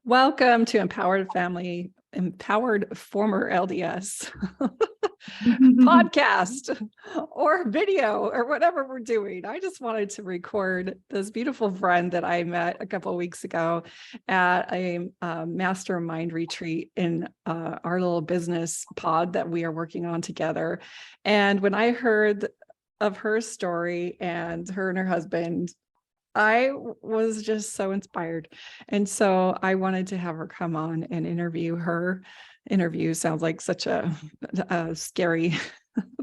Welcome to Empowered Former LDS podcast or video or whatever we're doing. I just wanted to record this beautiful friend that I met a couple of weeks ago at a mastermind retreat in our little business pod that we are working on together. And when I heard of her story and her husband, I was just so inspired. And so I wanted to have her come on and interview her. Interview sounds like such a scary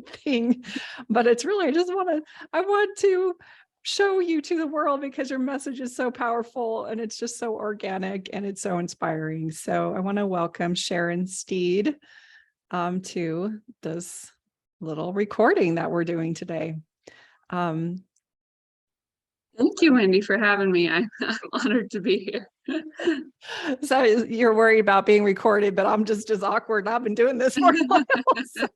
thing, but it's really, I want to show you to the world because your message is so powerful and it's just so organic and it's so inspiring. So I want to welcome Sharon Steed to this little recording that we're doing today. Thank you, Wendi, for having me. I'm honored to be here. So you're worried about being recorded, but I'm just as awkward. I've been doing this for a while. So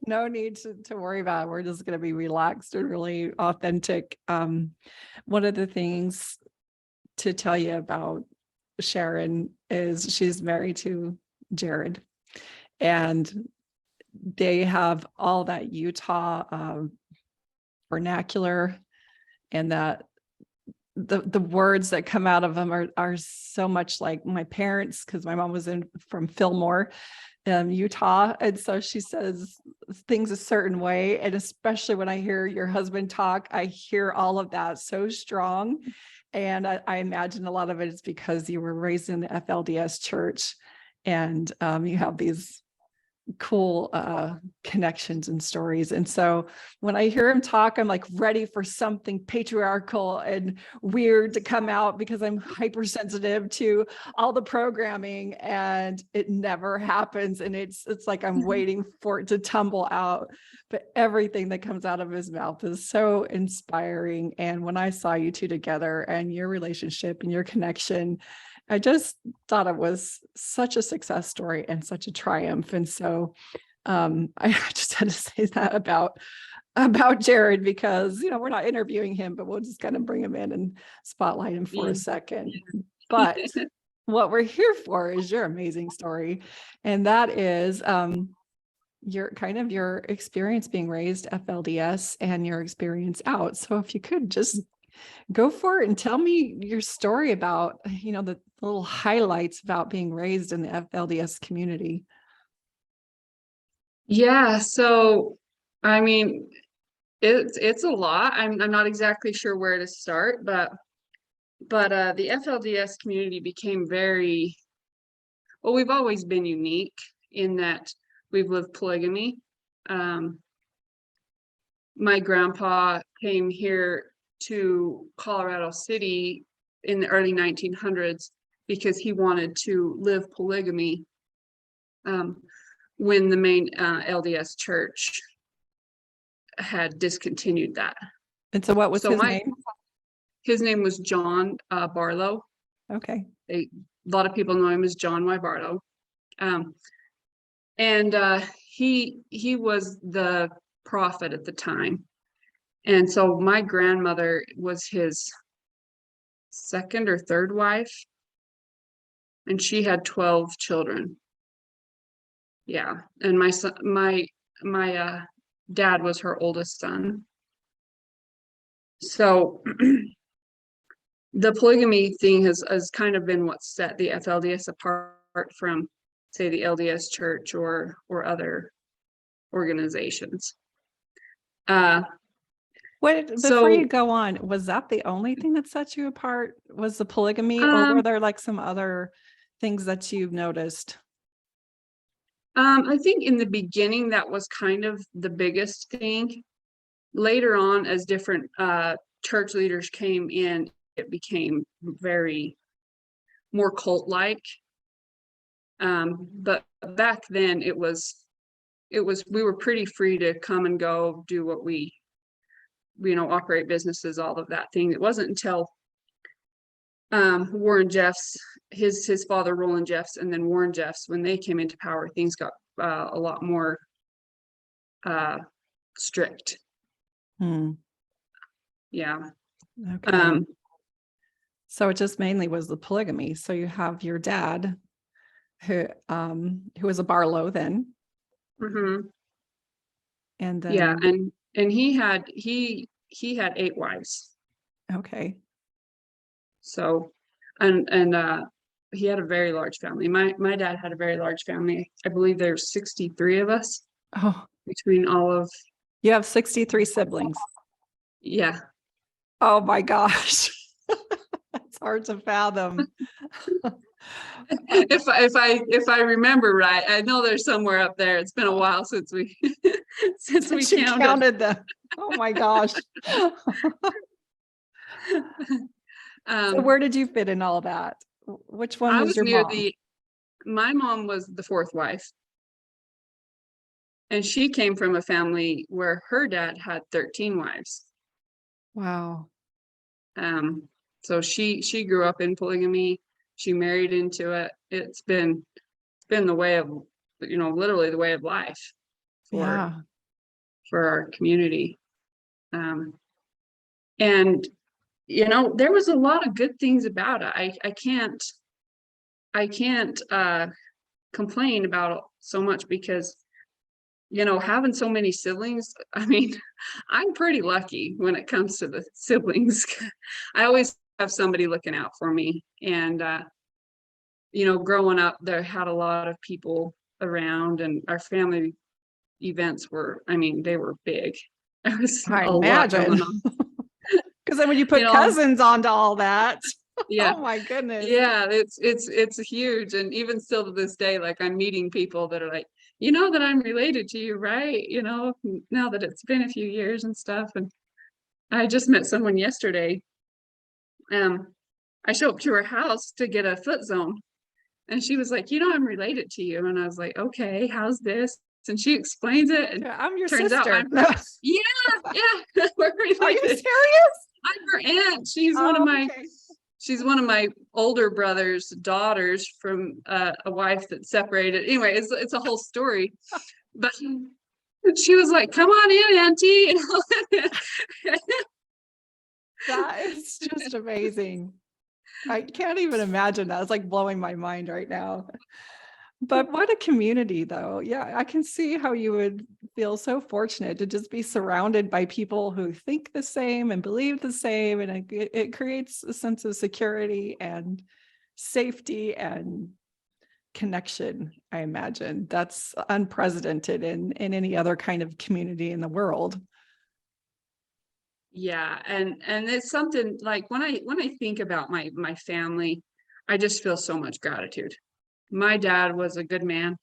no need to worry about it. We're just going to be relaxed and really authentic. One of the things to tell you about Sharon is she's married to Jared, and they have all that Utah vernacular, and that the words that come out of them are so much like my parents, because my mom was from Fillmore, Utah, and so she says things a certain way. And especially when I hear your husband talk, I hear all of that so strong. And I imagine a lot of it is because you were raised in the FLDS church, and you have these cool connections and stories. And so when I hear him talk, I'm like ready for something patriarchal and weird to come out, because I'm hypersensitive to all the programming, and it never happens. And it's like I'm waiting for it to tumble out. But everything that comes out of his mouth is so inspiring. And when I saw you two together and your relationship and your connection, I just thought it was such a success story and such a triumph. And so I just had to say that about Jared, because, we're not interviewing him, but we'll just kind of bring him in and spotlight him for a second. But what we're here for is your amazing story. And that is your experience being raised FLDS and your experience out. So if you could just go for it and tell me your story about, the little highlights about being raised in the FLDS community. Yeah, so I mean, it's a lot. I'm not exactly sure where to start, but the FLDS community became well, we've always been unique in that we've lived polygamy. My grandpa came here to Colorado City in the early 1900s because he wanted to live polygamy when the main LDS church had discontinued that. And so what was his name? His name was John Barlow. Okay. A lot of people know him as John Y. Barlow. He was the prophet at the time. And so my grandmother was his second or third wife, and she had 12 children. Yeah, and my dad was her oldest son. So the polygamy thing has kind of been what set the FLDS apart from, say, the LDS church or other organizations. Before you go on, was that the only thing that set you apart? Was the polygamy, or were there like some other things that you've noticed? I think in the beginning that was kind of the biggest thing. Later on, as different church leaders came in, it became very more cult-like. But back then it was we were pretty free to come and go, do what we operate businesses, all of that thing. It wasn't until Warren Jeffs, his father Roland Jeffs, and then Warren Jeffs, when they came into power, things got a lot more strict. Yeah. Okay. So it just mainly was the polygamy. So you have your dad who was a Barlow then. Mhm. And Yeah, then, and he had 8 wives. okay. So, he had a very large family. My dad had a very large family. I believe there's 63 of us Oh, between all of, you have 63 siblings. yeah. Oh my gosh. That's hard to fathom. If I remember right, I know there's somewhere up there. It's been a while since we since we Since you counted. counted them. Oh my gosh. So where did you fit in all that? Which one I was was your near mom? my mom was the 4th wife, and she came from a family where her dad had 13 wives. Wow. So she grew up in polygamy. She married into it. It's been the way of, literally the way of life for Yeah. our community. And there was a lot of good things about it. I can't complain about it so much because having so many siblings, I mean, I'm pretty lucky when it comes to the siblings. I always have somebody looking out for me. And growing up, there had a lot of people around, and our family events were, I mean, they were big. There was I a lot going imagine. on. Because then when you put cousins onto all that, Yeah. oh my goodness. Yeah, it's huge. And even still to this day, like, I'm meeting people that are like, that I'm related to you, right? Now that it's been a few years and stuff. And I just met someone yesterday. I show up to her house to get a foot zone, and she was like, I'm related to you. And I was like, okay, how's this? And she explains it, and Yeah, I'm your turns out sister. I'm her. Yeah, we're Are you related. serious? I'm her aunt. She's Oh, okay. one of my older brother's daughters from a wife that separated. Anyway, it's a whole story. But she was like, "Come on in, Auntie." That is just amazing. I can't even imagine that. It's like blowing my mind right now. But what a community, though. Yeah, I can see how you would feel so fortunate to just be surrounded by people who think the same and believe the same. And it creates a sense of security and safety and connection, I imagine. That's unprecedented in any other kind of community in the world. Yeah, and it's something like when I think about my family, I just feel so much gratitude. My dad was a good man.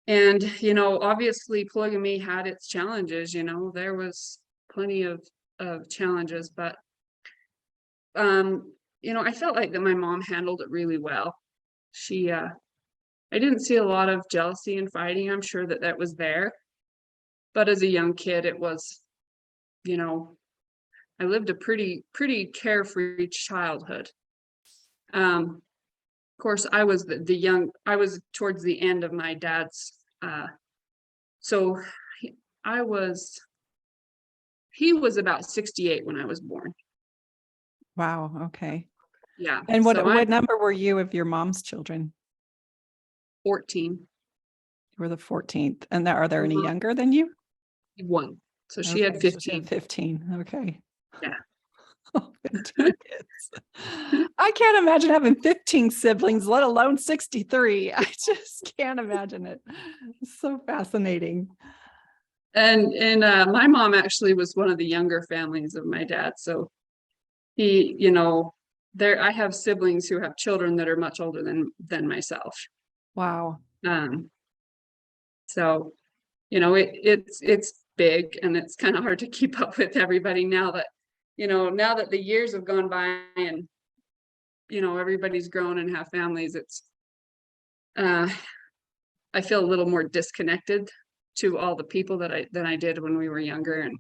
And, obviously polygamy had its challenges. There was plenty of challenges, but I felt like that my mom handled it really well. I didn't see a lot of jealousy and fighting. I'm sure that was there. But as a young kid, it was, you know, I lived a pretty carefree childhood. Of course, I was I was towards the end of my dad's, so I was, he was about 68 when I was born. Wow. Okay. Yeah. And So I'm what number were you of your mom's children? 14. You were the 14th. And are there any Mhm. younger than you? One. So she Okay, had so she had 15. 15. Okay. Yeah. Oh, 15 kids. I can't imagine having 15 siblings, let alone 63. I just can't imagine it. It's so fascinating. And my mom actually was one of the younger families of my dad. So he, there, I have siblings who have children that are much older than myself. Wow. Um, so, it's big, and it's kind of hard to keep up with everybody now that, now that the years have gone by, and, everybody's grown and have families. I feel a little more disconnected to all the people than I did when we were younger, and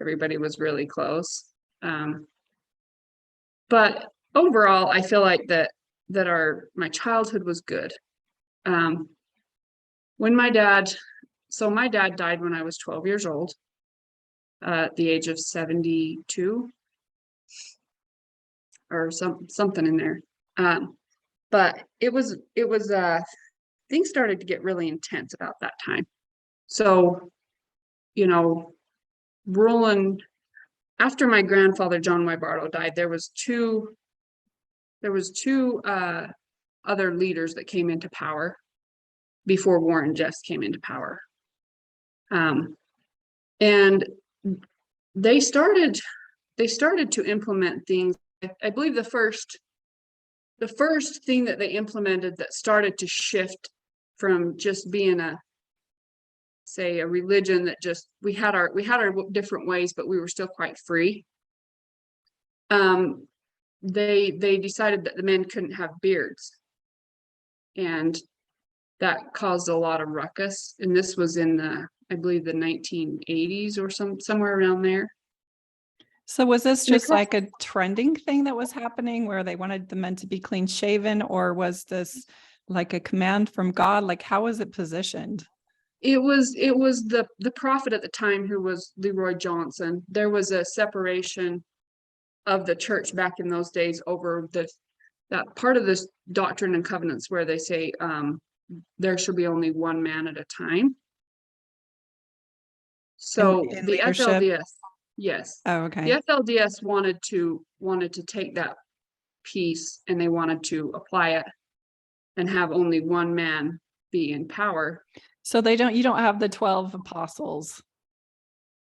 everybody was really close. But overall, I feel like that my childhood was good. When my dad died when I was 12 years old, at the age of 72. or something in there. But it was things started to get really intense about that time. So, you know, Roland, after my grandfather John Y. Barlow died, there was two other leaders that came into power before Warren Jeffs came into power. And they started to implement things. I believe the first thing that they implemented that started to shift from just being a religion that just we had our different ways, but we were still quite free. They decided that the men couldn't have beards, and that caused a lot of ruckus. And this was in I believe the 1980s or somewhere around there. So was this just like a trending thing that was happening where they wanted the men to be clean shaven, or was this like a command from God? Like, how was it positioned? It was the prophet at the time, who was Leroy Johnson. There was a separation of the church back in those days over that part of this Doctrine and Covenants where they say there should be only one man at a time. So in the leadership? FLDS, yes. Oh, okay. The FLDS wanted to take that piece, and they wanted to apply it and have only one man be in power. So you don't have the 12 apostles.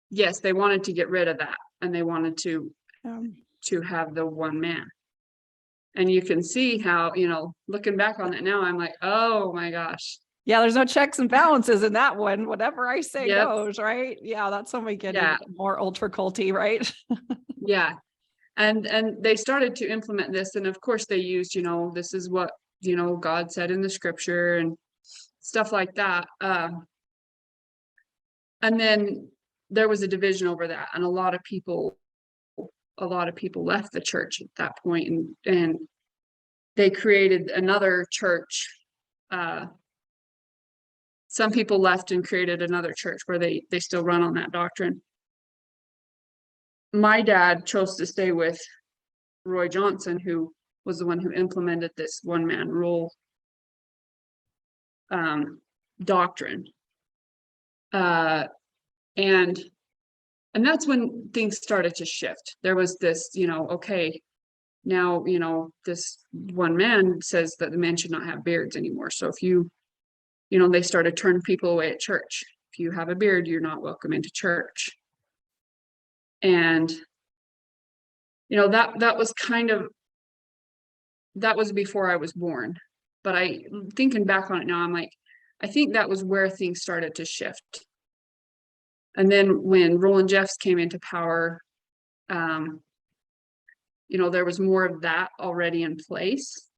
Yes, they wanted to get rid of that, and they wanted to have the one man. And you can see how, looking back on it now, I'm like, oh my gosh. Yeah, there's no checks and balances in that one. Whatever I say goes, right? Yeah, that's when we get more ultra culty, right? Yeah. And they started to implement this. And of course they used, this is what, God said in the scripture and stuff like that. And then there was a division over that. And a lot of people left the church at that point, and they created another church. Some people left and created another church where they still run on that doctrine. My dad chose to stay with Roy Johnson, who was the one who implemented this one-man rule doctrine. And that's when things started to shift. There was this, okay, now, this one man says that the men should not have beards anymore. So if they started turning people away at church. If you have a beard, you're not welcome into church. And, that was that was before I was born. But thinking back on it now, I'm like, I think that was where things started to shift. And then when Roland Jeffs came into power, there was more of that already in place.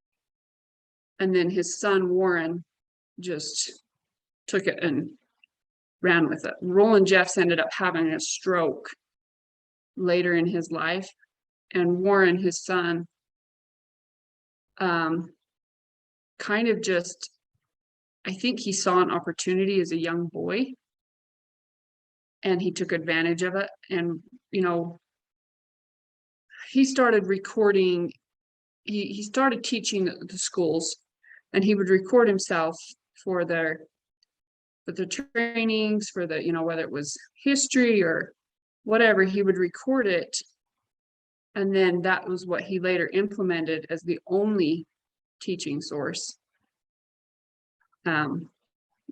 And then his son, Warren, just took it and ran with it. Roland Jeffs ended up having a stroke later in his life. And Warren, his son, kind of just, I think he saw an opportunity as a young boy, and he took advantage of it. And, he started recording, he started teaching the schools, and he would record himself for the trainings, for the, whether it was history or whatever, he would record it. And then that was what he later implemented as the only teaching source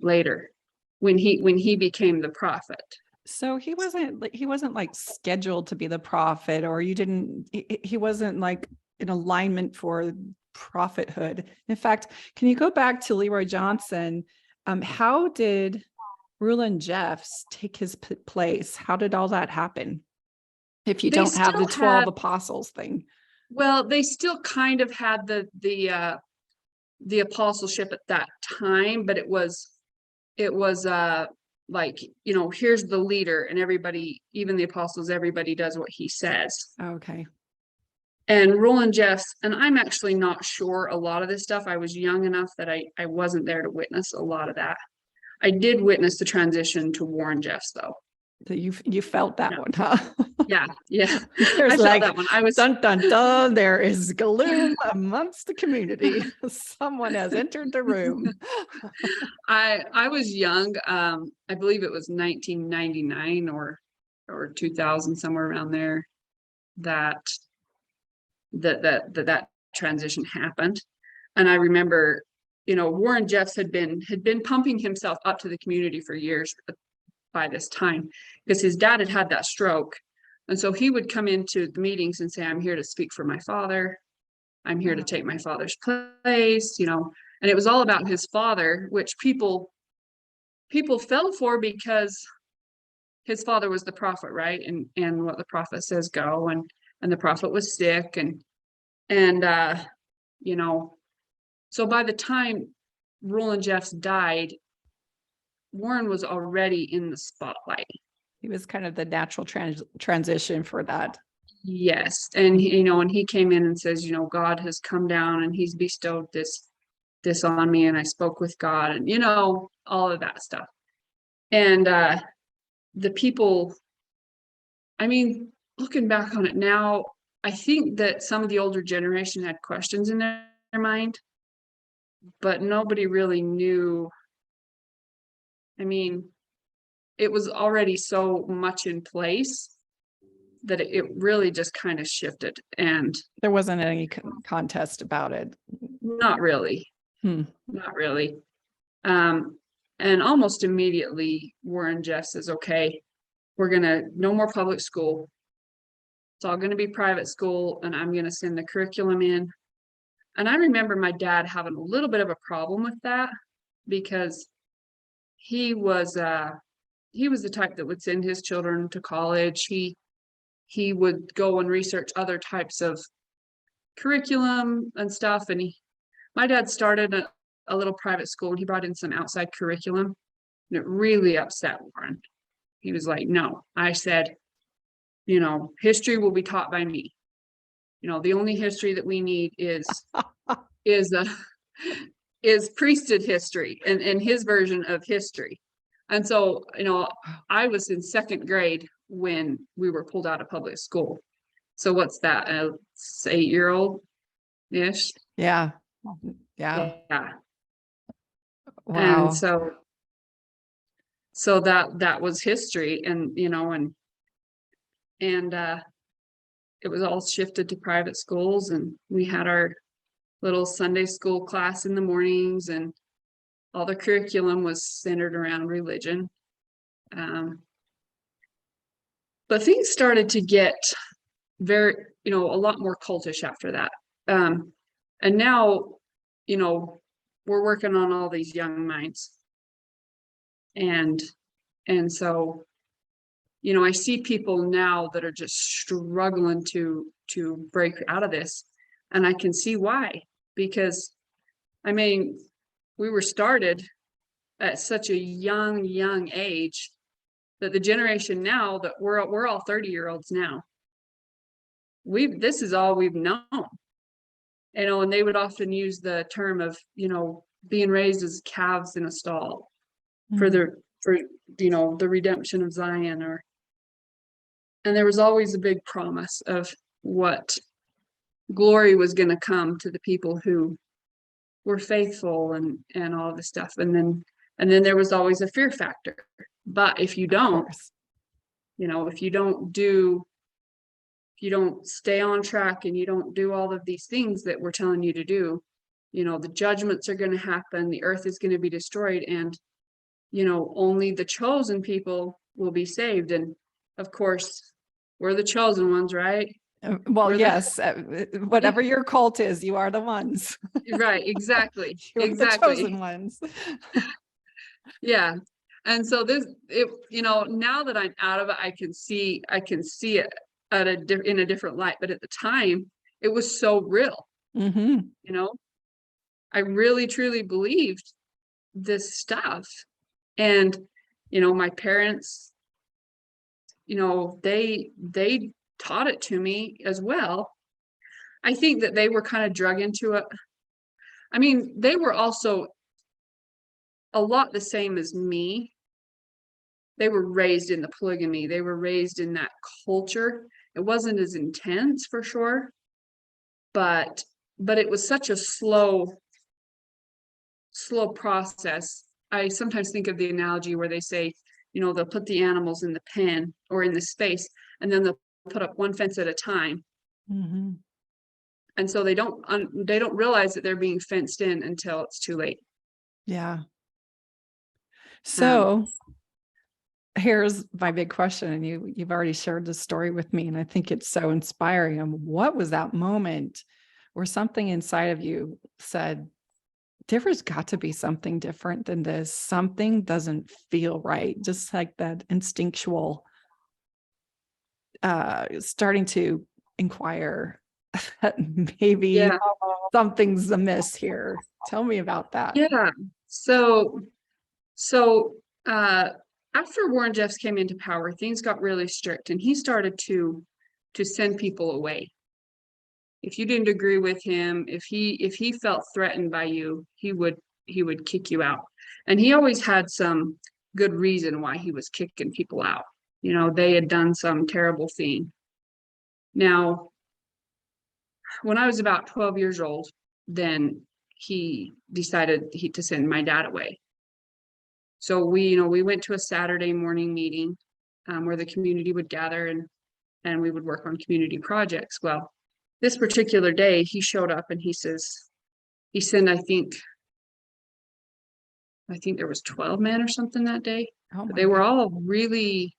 later, when he became the prophet. So he wasn't like scheduled to be the prophet, or he wasn't like in alignment for prophethood. In fact, can you go back to Leroy Johnson? How did Roland Jeffs take his place? How did all that happen? If you don't have the 12 apostles thing. Well, they still kind of had the apostleship at that time, but it was like, here's the leader, and everybody, even the apostles, everybody does what he says. Okay. And Roland Jeffs, and I'm actually not sure a lot of this stuff. I was young enough that I wasn't there to witness a lot of that. I did witness the transition to Warren Jeffs, though. So you felt that Yeah. one, huh? Yeah. I There's felt like that one. I was, dun dun dun. There is gloom amongst the community. Someone has entered the room. I was young. I believe it was 1999 or 2000, somewhere around there, that that transition happened. And I remember, Warren Jeffs had been pumping himself up to the community for years by this time, because his dad had had that stroke. And so he would come into the meetings and say, I'm here to speak for my father. I'm here to take my father's place, and it was all about his father, which people fell for, because his father was the prophet, right? And what the prophet says go, and the prophet was sick, and so by the time Roland Jeffs died, Warren was already in the spotlight. He was kind of the natural transition for that. Yes. And and he came in and says, God has come down and he's bestowed this on me, and I spoke with God, and all of that stuff. And the people, I mean, looking back on it now, I think that some of the older generation had questions in their mind, but nobody really knew. I mean, it was already so much in place that it really just kind of shifted, and There wasn't any contest about it. not really. Not really. And almost immediately Warren Jeffs says, okay, we're gonna no more public school. It's all gonna be private school, and I'm gonna send the curriculum in. And I remember my dad having a little bit of a problem with that, because he was the type that would send his children to college. He would go and research other types of curriculum and stuff. And my dad started a little private school, and he brought in some outside curriculum, and it really upset Warren. He was like, no. I said, history will be taught by me. The only history that we need is priesthood history and his version of history. And so, I was in second grade when we were pulled out of public school. So what's that? 8-year-old ish? Yeah. Yeah. Wow. And so that was history, and it was all shifted to private schools, and we had our little Sunday school class in the mornings, and all the curriculum was centered around religion. But things started to get very, a lot more cultish after that. And now, we're working on all these young minds. And so, I see people now that are just struggling to break out of this. And I can see why, because we were started at such a young age, that the generation now that we're all 30-year-olds now. This is all we've known. And they would often use the term of, being raised as calves in a stall for the redemption of Zion, and there was always a big promise of what glory was going to come to the people who were faithful and all this stuff. And then there was always a fear factor. But if you don't, if you don't stay on track, and you don't do all of these things that we're telling you to do, the judgments are going to happen, the earth is going to be destroyed, and only the chosen people will be saved. And of course, we're the chosen ones, right? Well, yes, whatever your cult is, you are the ones. Right, exactly. You're exactly the chosen ones. Yeah. And so now that I'm out of it, I can see it in a different light. But at the time, it was so real. I really truly believed this stuff. And my parents, they taught it to me as well. I think that they were kind of drug into it. They were also a lot the same as me, raised in the polygamy. They were raised in that culture. It wasn't as intense for sure, but it was such a slow process. I sometimes think of the analogy where they say, they'll put the animals in the pen or in the space, and then they'll put up one fence at a time. Mm-hmm. And so they don't realize that they're being fenced in until it's too late. Yeah. So here's my big question, and you've already shared this story with me, and I think it's so inspiring. And what was that moment where something inside of you said, there's got to be something different than this? Something doesn't feel right. Just like that instinctual starting to inquire that maybe something's amiss here. Tell me about that. Yeah. So after Warren Jeffs came into power, things got really strict, and he started to send people away. If you didn't agree with him, if he felt threatened by you, he would kick you out. And he always had some good reason why he was kicking people out. They had done some terrible thing. Now, when I was about 12 years old, then he decided to send my dad away. So we went to a Saturday morning meeting where the community would gather and we would work on community projects. Well, this particular day, he showed up and he sent, I think there was 12 men or something that day. Oh, but they were all really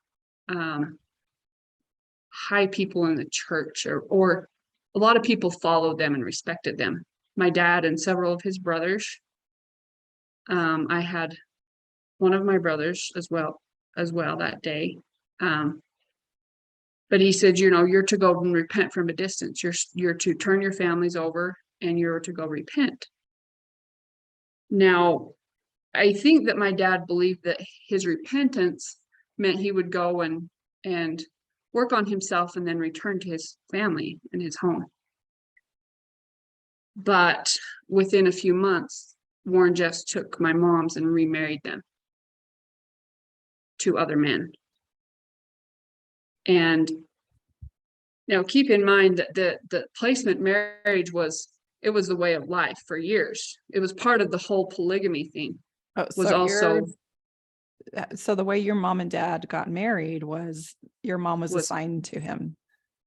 high people in the church, or a lot of people followed them and respected them. My dad and several of his brothers. I had one of my brothers as well that day. But he said, you're to go and repent from a distance. You're to turn your families over and you're to go repent. Now, I think that my dad believed that his repentance meant he would go and work on himself and then return to his family and his home. But within a few months, Warren Jeffs took my mom's and remarried them to other men. And keep in mind that the placement marriage was the way of life for years. It was part of the whole polygamy thing. So the way your mom and dad got married was your mom was assigned to him.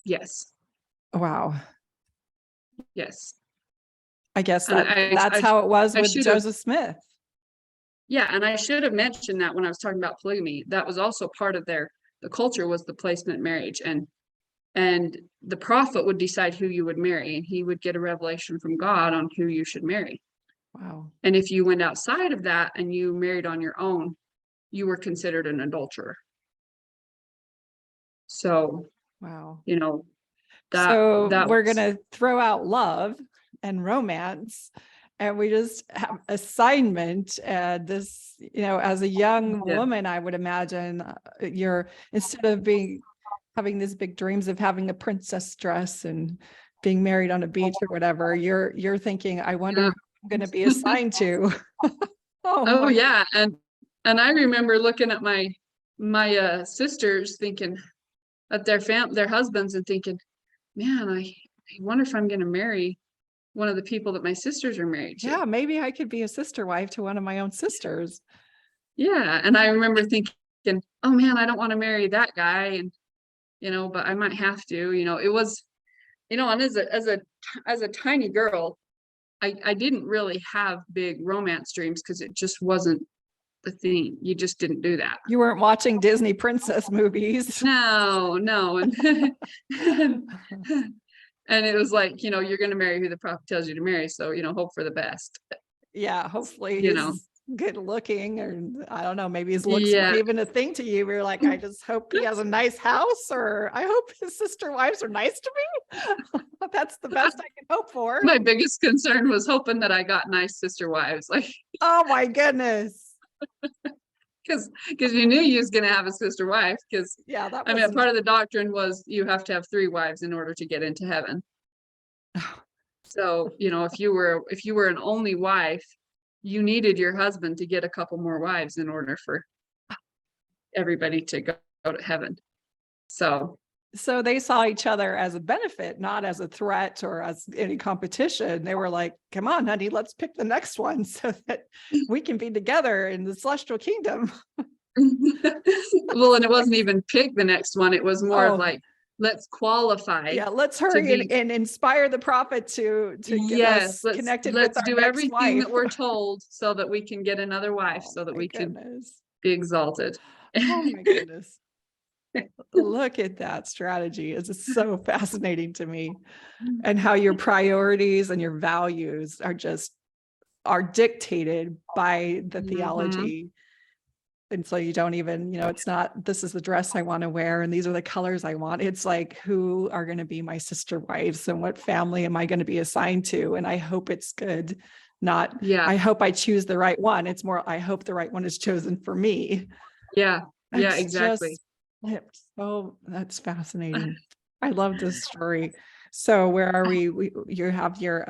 Yes. Wow. Yes. I guess that's how it was with Joseph Smith. Yeah, and I should have mentioned that when I was talking about polygamy. That was also part of the culture, was the placement marriage, and the prophet would decide who you would marry, and he would get a revelation from God on who you should marry. Wow. And if you went outside of that and you married on your own, you were considered an adulterer. So, wow. We're going to throw out love and romance, and we just have assignment. And this, as a young woman, I would imagine you're, instead of having these big dreams of having a princess dress and being married on a beach or whatever, you're thinking, I wonder who I'm going to be assigned to. Yeah. And I remember looking at my sisters, thinking at their husbands, and thinking, man, I wonder if I'm going to marry one of the people that my sisters are married to. Yeah, maybe I could be a sister wife to one of my own sisters. Yeah. And I remember thinking, oh man, I don't want to marry that guy. And, but I might have to, it was, and as a tiny girl, I didn't really have big romance dreams because it just wasn't the thing. You just didn't do that. You weren't watching Disney princess movies. No. And it was like, you're going to marry who the prophet tells you to marry. So, hope for the best. Yeah. Hopefully he's good looking, or I don't know, maybe his looks weren't even a thing to you. We're like, I just hope he has a nice house, or I hope his sister wives are nice to me. That's the best I can hope for. My biggest concern was hoping that I got nice sister wives. Like, oh my goodness. Because you knew you was going to have a sister wife. Because part of the doctrine was you have to have 3 wives in order to get into heaven. So, if you were an only wife, you needed your husband to get a couple more wives in order for everybody to go to heaven. So they saw each other as a benefit, not as a threat or as any competition. They were like, come on, honey, let's pick the next one so that we can be together in the celestial kingdom. well, and it wasn't even pick the next one. It was more of like, let's qualify. Yeah, let's hurry and inspire the prophet to get us connected with our do next everything wife. that we're told so that we can get another wife, so that we can be exalted. Oh my goodness. Look at that strategy. It's so fascinating to me, and how your priorities and your values are dictated by the theology. And so you don't even, it's not, this is the dress I want to wear and these are the colors I want. It's like, who are going to be my sister wives and what family am I going to be assigned to? And I hope it's good. Not, I hope I choose the right one. It's more, I hope the right one is chosen for me. Yeah. Yeah, exactly. Oh, that's fascinating. I love this story. So where are we? You have your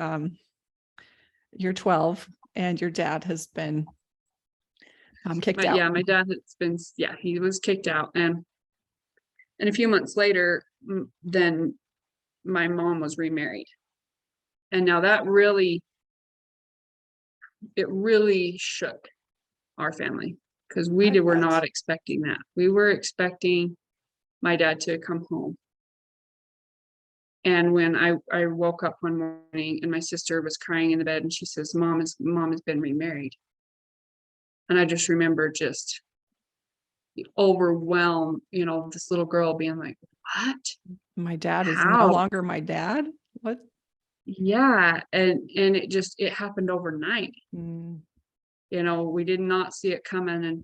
12 and your dad has been kicked out. Yeah, my dad has been, he was kicked out. And a few months later, then my mom was remarried. And now that really shook our family, because we were not expecting that. We were expecting my dad to come home. And when I woke up one morning and my sister was crying in the bed and she says, mom has been remarried. And I just remember just overwhelmed, this little girl being like, what? My dad is no longer my dad? What? Yeah. And it happened overnight. We did not see it coming.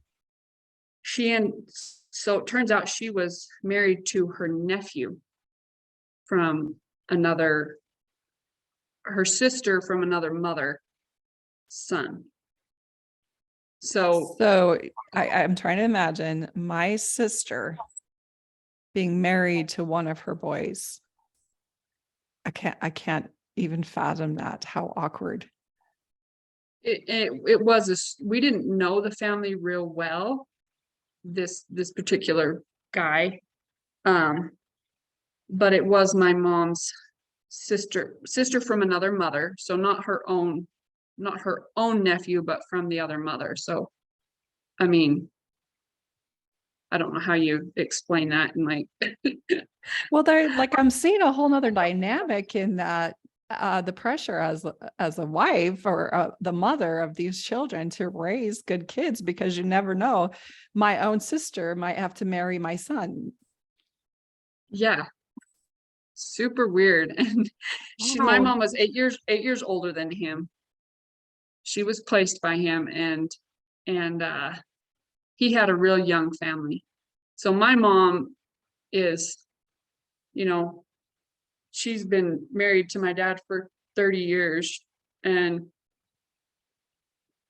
And so it turns out she was married to her nephew from her sister from another mother son. So I'm trying to imagine my sister being married to one of her boys. I can't even fathom that. How awkward. It was we didn't know the family real well, this particular guy, but it was my mom's sister from another mother, so not her own nephew, but from the other mother. So I mean, I don't know how you explain that. And well, they're like, I'm seeing a whole nother dynamic in that the pressure as a wife or the mother of these children to raise good kids, because you never know, my own sister might have to marry my son. Yeah, super weird. And my mom was 8 years older than him. She was placed by him, and he had a real young family. So my mom is, she's been married to my dad for 30 years. And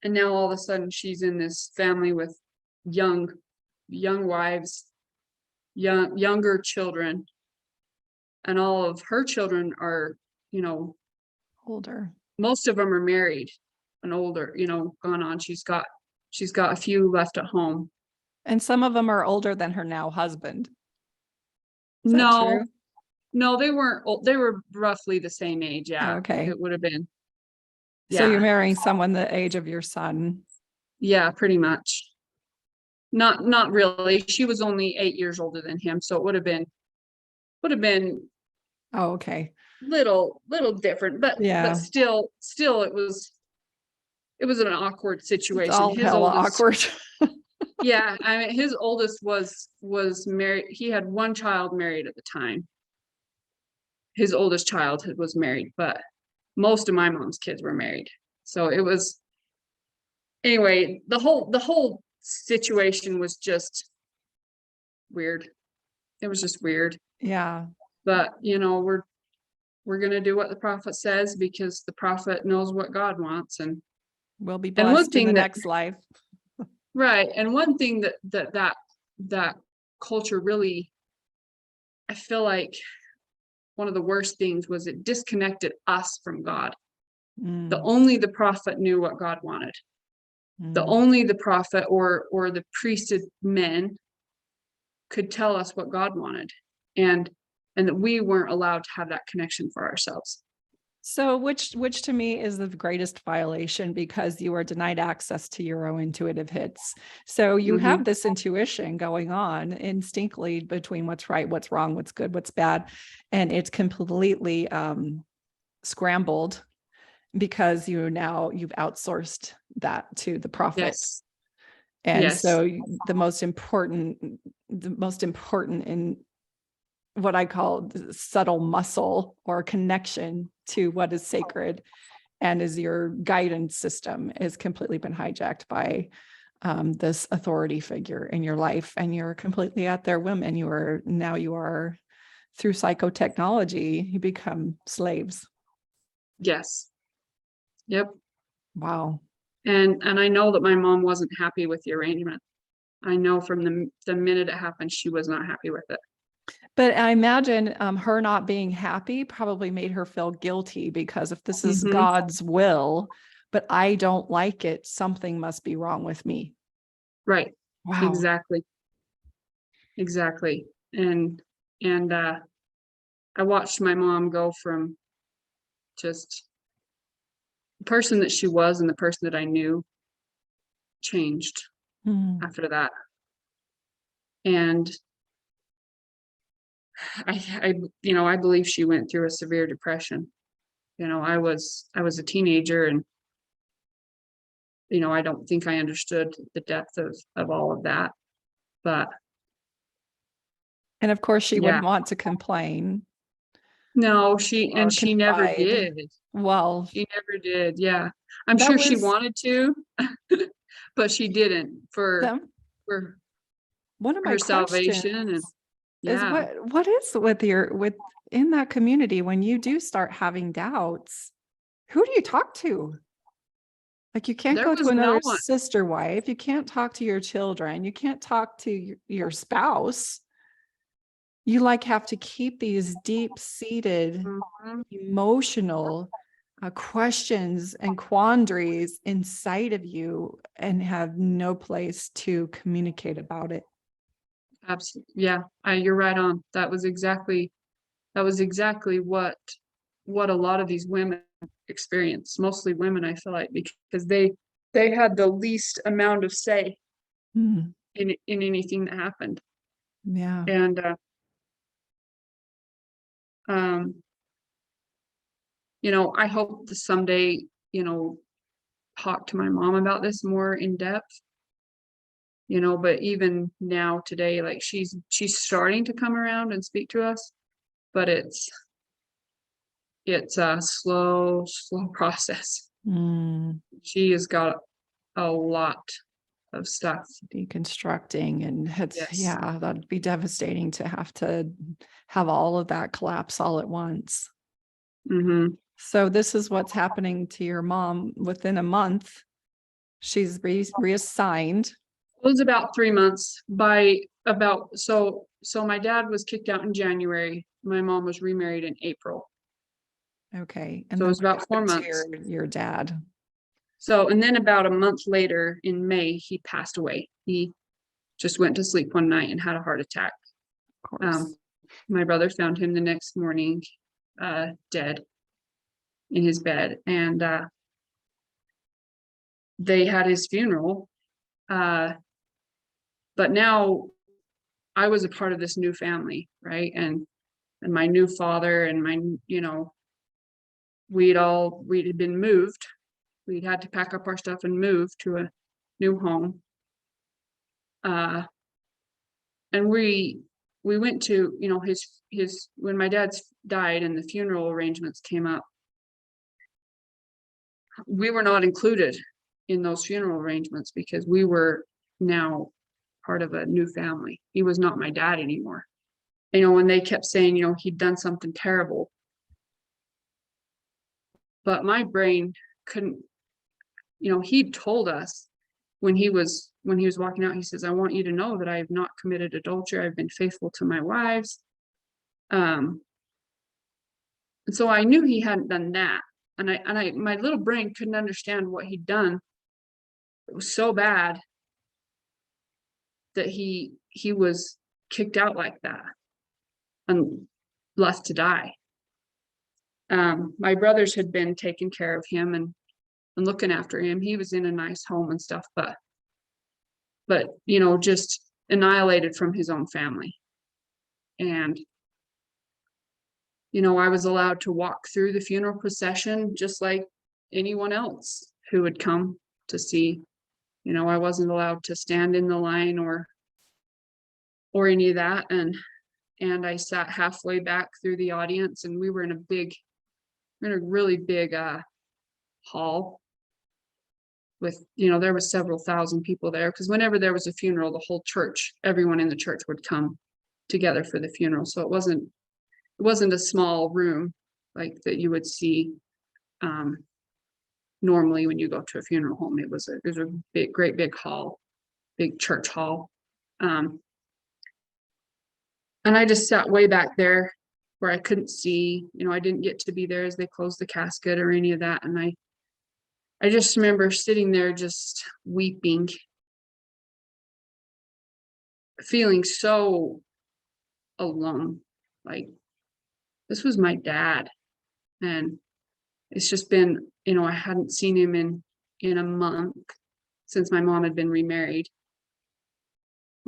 now all of a sudden she's in this family with young wives, younger children. And all of her children are, older. Most of them are married and older, gone on. She's got a few left at home. And some of them are older than her now husband. No, they weren't old. They were roughly the same age. Yeah. Okay. It would have been. Yeah. So you're marrying someone the age of your son. Yeah, pretty much. Not really. She was only 8 years older than him. So it would have been. Oh, okay. Little different, but still it was an awkward situation. It's all hella awkward. Yeah, I mean, his oldest was married. He had one child married at the time. His oldest child was married, but most of my mom's kids were married. So it was, anyway, the whole situation was just weird. It was just weird. Yeah. But we're going to do what the prophet says, because the prophet knows what God wants, and we'll be blessed in the next life. Right. And one thing that culture really, I feel like one of the worst things was it disconnected us from God. Only the prophet knew what God wanted. Only the prophet or the priesthood men could tell us what God wanted, and that we weren't allowed to have that connection for ourselves. So which to me is the greatest violation, because you are denied access to your own intuitive hits. So you have this intuition going on instinctively between what's right, what's wrong, what's good, what's bad. And it's completely scrambled because you've outsourced that to the prophet. Yes. And Yes. so the most important in what I call subtle muscle or connection to what is sacred and is your guidance system is completely been hijacked by this authority figure in your life. And you're completely at their whim. You are through psychotechnology, you become slaves. Yes. Yep. Wow. And I know that my mom wasn't happy with the arrangement. I know from the minute it happened, she was not happy with it. But I imagine her not being happy probably made her feel guilty, because if this is God's will, but I don't like it, something must be wrong with me. Right. Wow. Exactly. And I watched my mom go from just the person that she was and the person that I knew changed after that. And I believe she went through a severe depression. I was a teenager, and I don't think I understood the depth of all of that. But and of course she wouldn't want to complain. No, she never did. Well, she never did. Yeah. I'm sure she wanted to, but she didn't for one of my her salvation. And yeah. Is what is with in that community when you do start having doubts, who do you talk to? Like, you can't go to another sister wife, you can't talk to your children, you can't talk to your spouse. You have to keep these deep-seated emotional questions and quandaries inside of you and have no place to communicate about it. Absolutely. Yeah, you're right on. That was exactly what a lot of these women experience. Mostly women, I feel like, because they had the least amount of say in anything that happened. Yeah. And I hope to someday, talk to my mom about this more in depth. But even now today, like she's starting to come around and speak to us, but it's a slow process. She has got a lot of stuff deconstructing, and that'd be devastating to have all of that collapse all at once. So this is what's happening to your mom. Within a month, she's reassigned. It was about 3 months. So my dad was kicked out in January. My mom was remarried in April. Okay. And so it was about 4 months. Your dad. So, and then about a month later in May, he passed away. He just went to sleep one night and had a heart attack. Of course. My brother found him the next morning, dead in his bed. And they had his funeral. But now I was a part of this new family, right? And my new father and my, we'd been moved. We'd had to pack up our stuff and move to a new home. And we went to, his when my dad's died and the funeral arrangements came up, we were not included in those funeral arrangements because we were now part of a new family. He was not my dad anymore. When they kept saying, he'd done something terrible. But my brain couldn't, he'd told us when he was walking out, he says, I want you to know that I have not committed adultery. I've been faithful to my wives. And so I knew he hadn't done that. And my little brain couldn't understand what he'd done. It was so bad that he was kicked out like that and left to die. My brothers had been taking care of him and looking after him. He was in a nice home and stuff, but you know, just annihilated from his own family. And you know, I was allowed to walk through the funeral procession just like anyone else who would come to see. You know, I wasn't allowed to stand in the line or any of that. And I sat halfway back through the audience, and we were in a really big hall with, you know, there was several thousand people there, because whenever there was a funeral, the whole church, everyone in the church would come together for the funeral. So it wasn't a small room like that you would see normally when you go to a funeral home. It was a big, great big hall, big church hall. And I just sat way back there where I couldn't see, you know, I didn't get to be there as they closed the casket or any of that. And I just remember sitting there just weeping, feeling so alone. Like, this was my dad. And it's just been, you know, I hadn't seen him in a month since my mom had been remarried.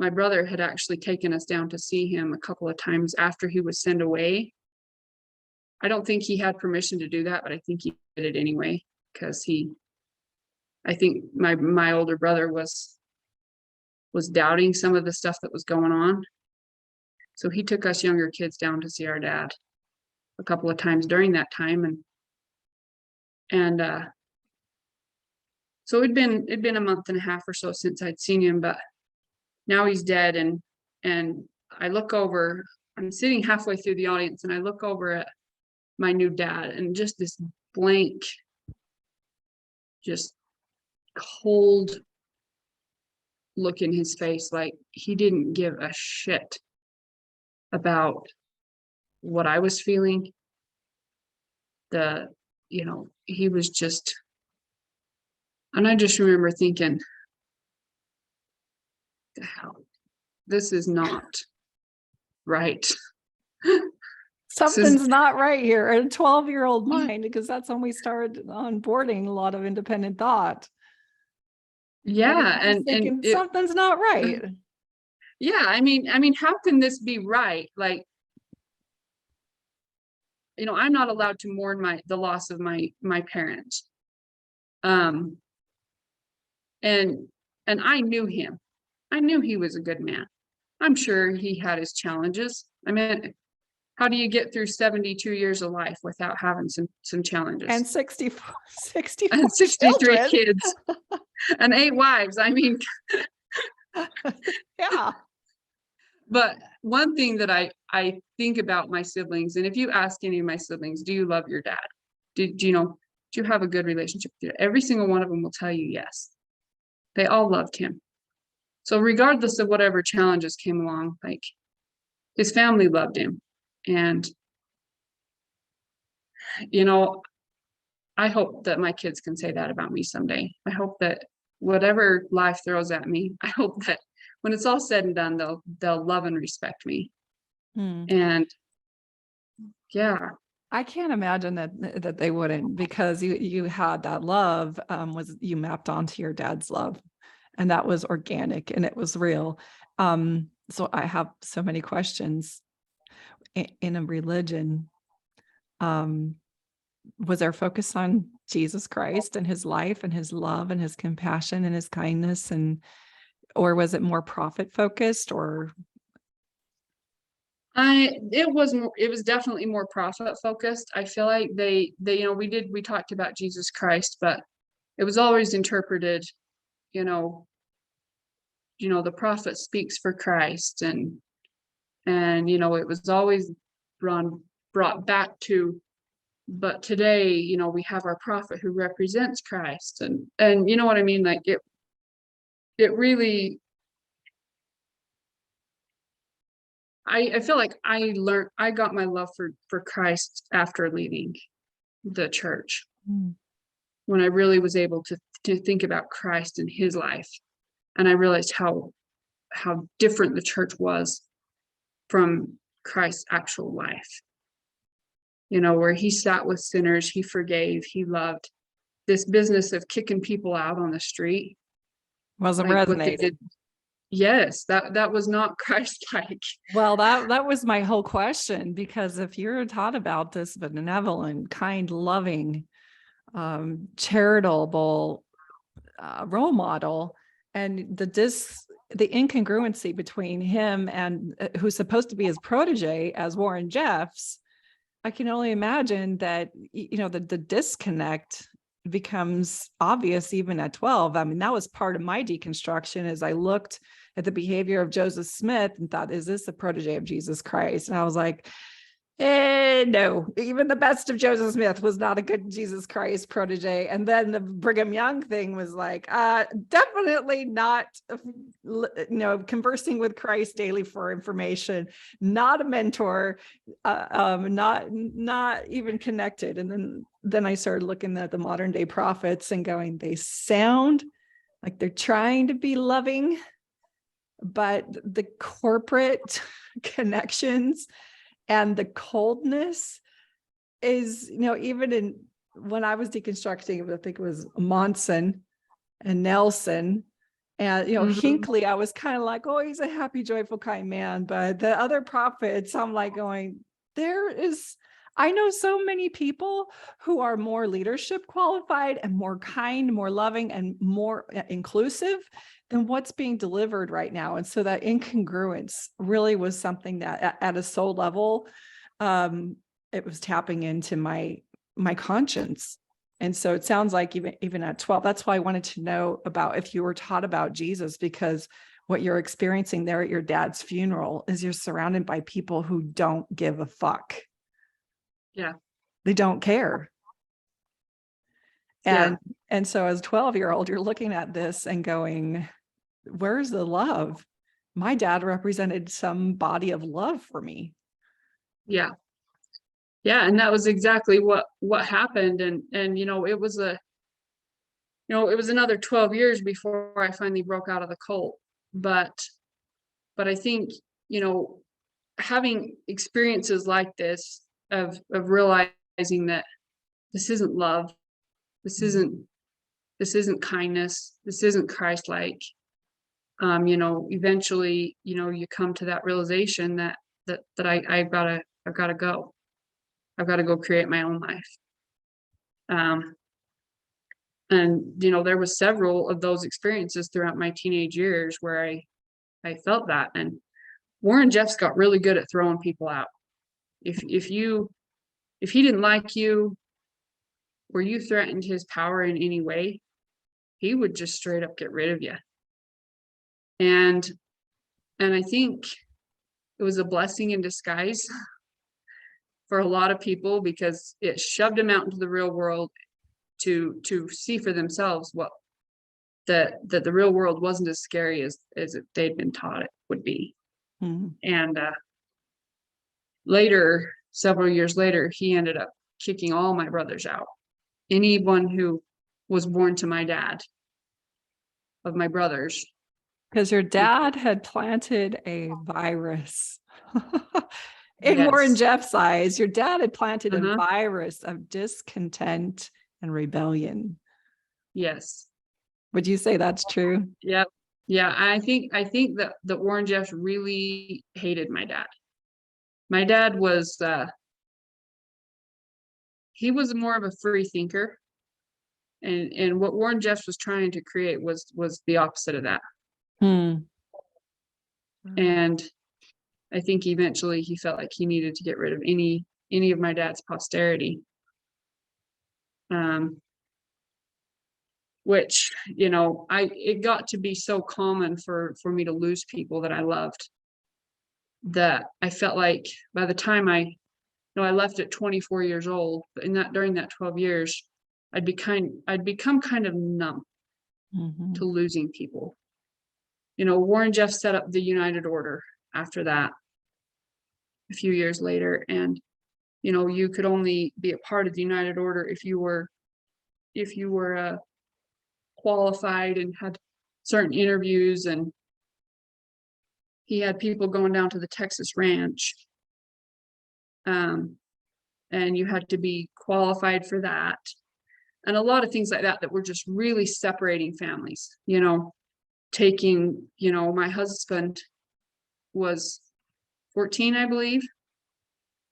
My brother had actually taken us down to see him a couple of times after he was sent away. I don't think he had permission to do that, but I think he did it anyway, because I think my older brother was doubting some of the stuff that was going on. So he took us younger kids down to see our dad a couple of times during that time. And so it'd been a month and a half or so since I'd seen him, but now he's dead. And I look over, I'm sitting halfway through the audience, and I look over at my new dad, and just this blank, just cold look in his face, like he didn't give a shit about what I was feeling. You know, he was just, and I just remember thinking, the hell, this is not right. Something's not right here at a 12-year-old mind, because that's when we started onboarding a lot of independent thought. Yeah. And thinking, something's not right. Yeah. I mean, how can this be right? Like, you know, I'm not allowed to mourn the loss of my parents. And I knew him. I knew he was a good man. I'm sure he had his challenges. I mean, how do you get through 72 years of life without having some challenges? And 64 and 63 children. kids and 8 wives. I mean, yeah. But one thing that I think about my siblings, and if you ask any of my siblings, do you love your dad? Do you have a good relationship with your dad? Every single one of them will tell you yes. They all loved him. So regardless of whatever challenges came along, like, his family loved him. And, you know, I hope that my kids can say that about me someday. I hope that whatever life throws at me, I hope that when it's all said and done, they'll love and respect me. And yeah, I can't imagine that they wouldn't, because you had that love, was you mapped onto your dad's love, and that was organic and it was real. So I have so many questions. In a religion, was there focus on Jesus Christ and his life and his love and his compassion and his kindness, or was it more profit focused? Or it was definitely more profit focused. I feel like they we talked about Jesus Christ, but it was always interpreted, you know, the prophet speaks for Christ, and you know, it was always brought back to, but today, you know, we have our prophet who represents Christ, and you know what I mean? Like, it really, I feel like I got my love for Christ after leaving the church, when I really was able to think about Christ and his life. And I realized how different the church was from Christ's actual life. You know, where he sat with sinners, he forgave, he loved. This business of kicking people out on the street, Wasn't like what they resonating. did. Yes, that was not Christ-like. Well, that was my whole question, because if you're taught about this benevolent, kind, loving, charitable role model, and the incongruency between him and who's supposed to be his protege as Warren Jeffs, I can only imagine that, you know, the disconnect becomes obvious even at 12. I mean, that was part of my deconstruction, as I looked at the behavior of Joseph Smith and thought, is this a protege of Jesus Christ? And I was like, no, even the best of Joseph Smith was not a good Jesus Christ protege. And then the Brigham Young thing was like, definitely not, you know, conversing with Christ daily for information, not a mentor, not even connected. And then I started looking at the modern day prophets and going, they sound like they're trying to be loving, but the corporate connections and the coldness is, you know, even when I was deconstructing, I think it was Monson and Nelson and, you know, Hinckley, I was kind of like, oh, he's a happy, joyful, kind man. But the other prophets, I'm like going, I know so many people who are more leadership qualified and more kind, more loving, and more inclusive than what's being delivered right now. And so that incongruence really was something that at a soul level, it was tapping into my conscience. And so it sounds like even at 12, that's why I wanted to know about if you were taught about Jesus, because what you're experiencing there at your dad's funeral is you're surrounded by people who don't give a fuck. Yeah. They don't care. Yeah. And so as a 12-year-old, you're looking at this and going, where's the love? My dad represented some body of love for me. Yeah. Yeah. And that was exactly what happened. And, you know, it was another 12 years before I finally broke out of the cult. But I think, you know, having experiences like this of realizing that this isn't love, this isn't kindness, this isn't Christ-like. You know, eventually, you know, you come to that realization that I've got to go. I've got to go create my own life. And you know, there was several of those experiences throughout my teenage years where I felt that. And Warren Jeffs got really good at throwing people out. If he didn't like you, or you threatened his power in any way, he would just straight up get rid of you. And I think it was a blessing in disguise for a lot of people, because it shoved them out into the real world to see for themselves what that the real world wasn't as scary as they'd been taught it would be. And later, several years later, he ended up kicking all my brothers out. Anyone who was born to my dad, of my brothers. Because your dad had planted a virus. In Warren Jeff's eyes, your dad had planted a virus of discontent and rebellion. Yes. Would you say that's true? Yep. Yeah, I think that Warren Jeffs really hated my dad. My dad was he was more of a free thinker, and what Warren Jeffs was trying to create was the opposite of that. And I think eventually he felt like he needed to get rid of any of my dad's posterity. Which, you know, it got to be so common for me to lose people that I loved, that I felt like by the time I left at 24 years old, but during that 12 years, I'd become kind of numb to losing people. You know, Warren Jeffs set up the United Order after that a few years later. And, you know, you could only be a part of the United Order if you were qualified and had certain interviews. And he had people going down to the Texas ranch. And you had to be qualified for that. And a lot of things like that were just really separating families, you know, taking, you know, my husband was 14, I believe,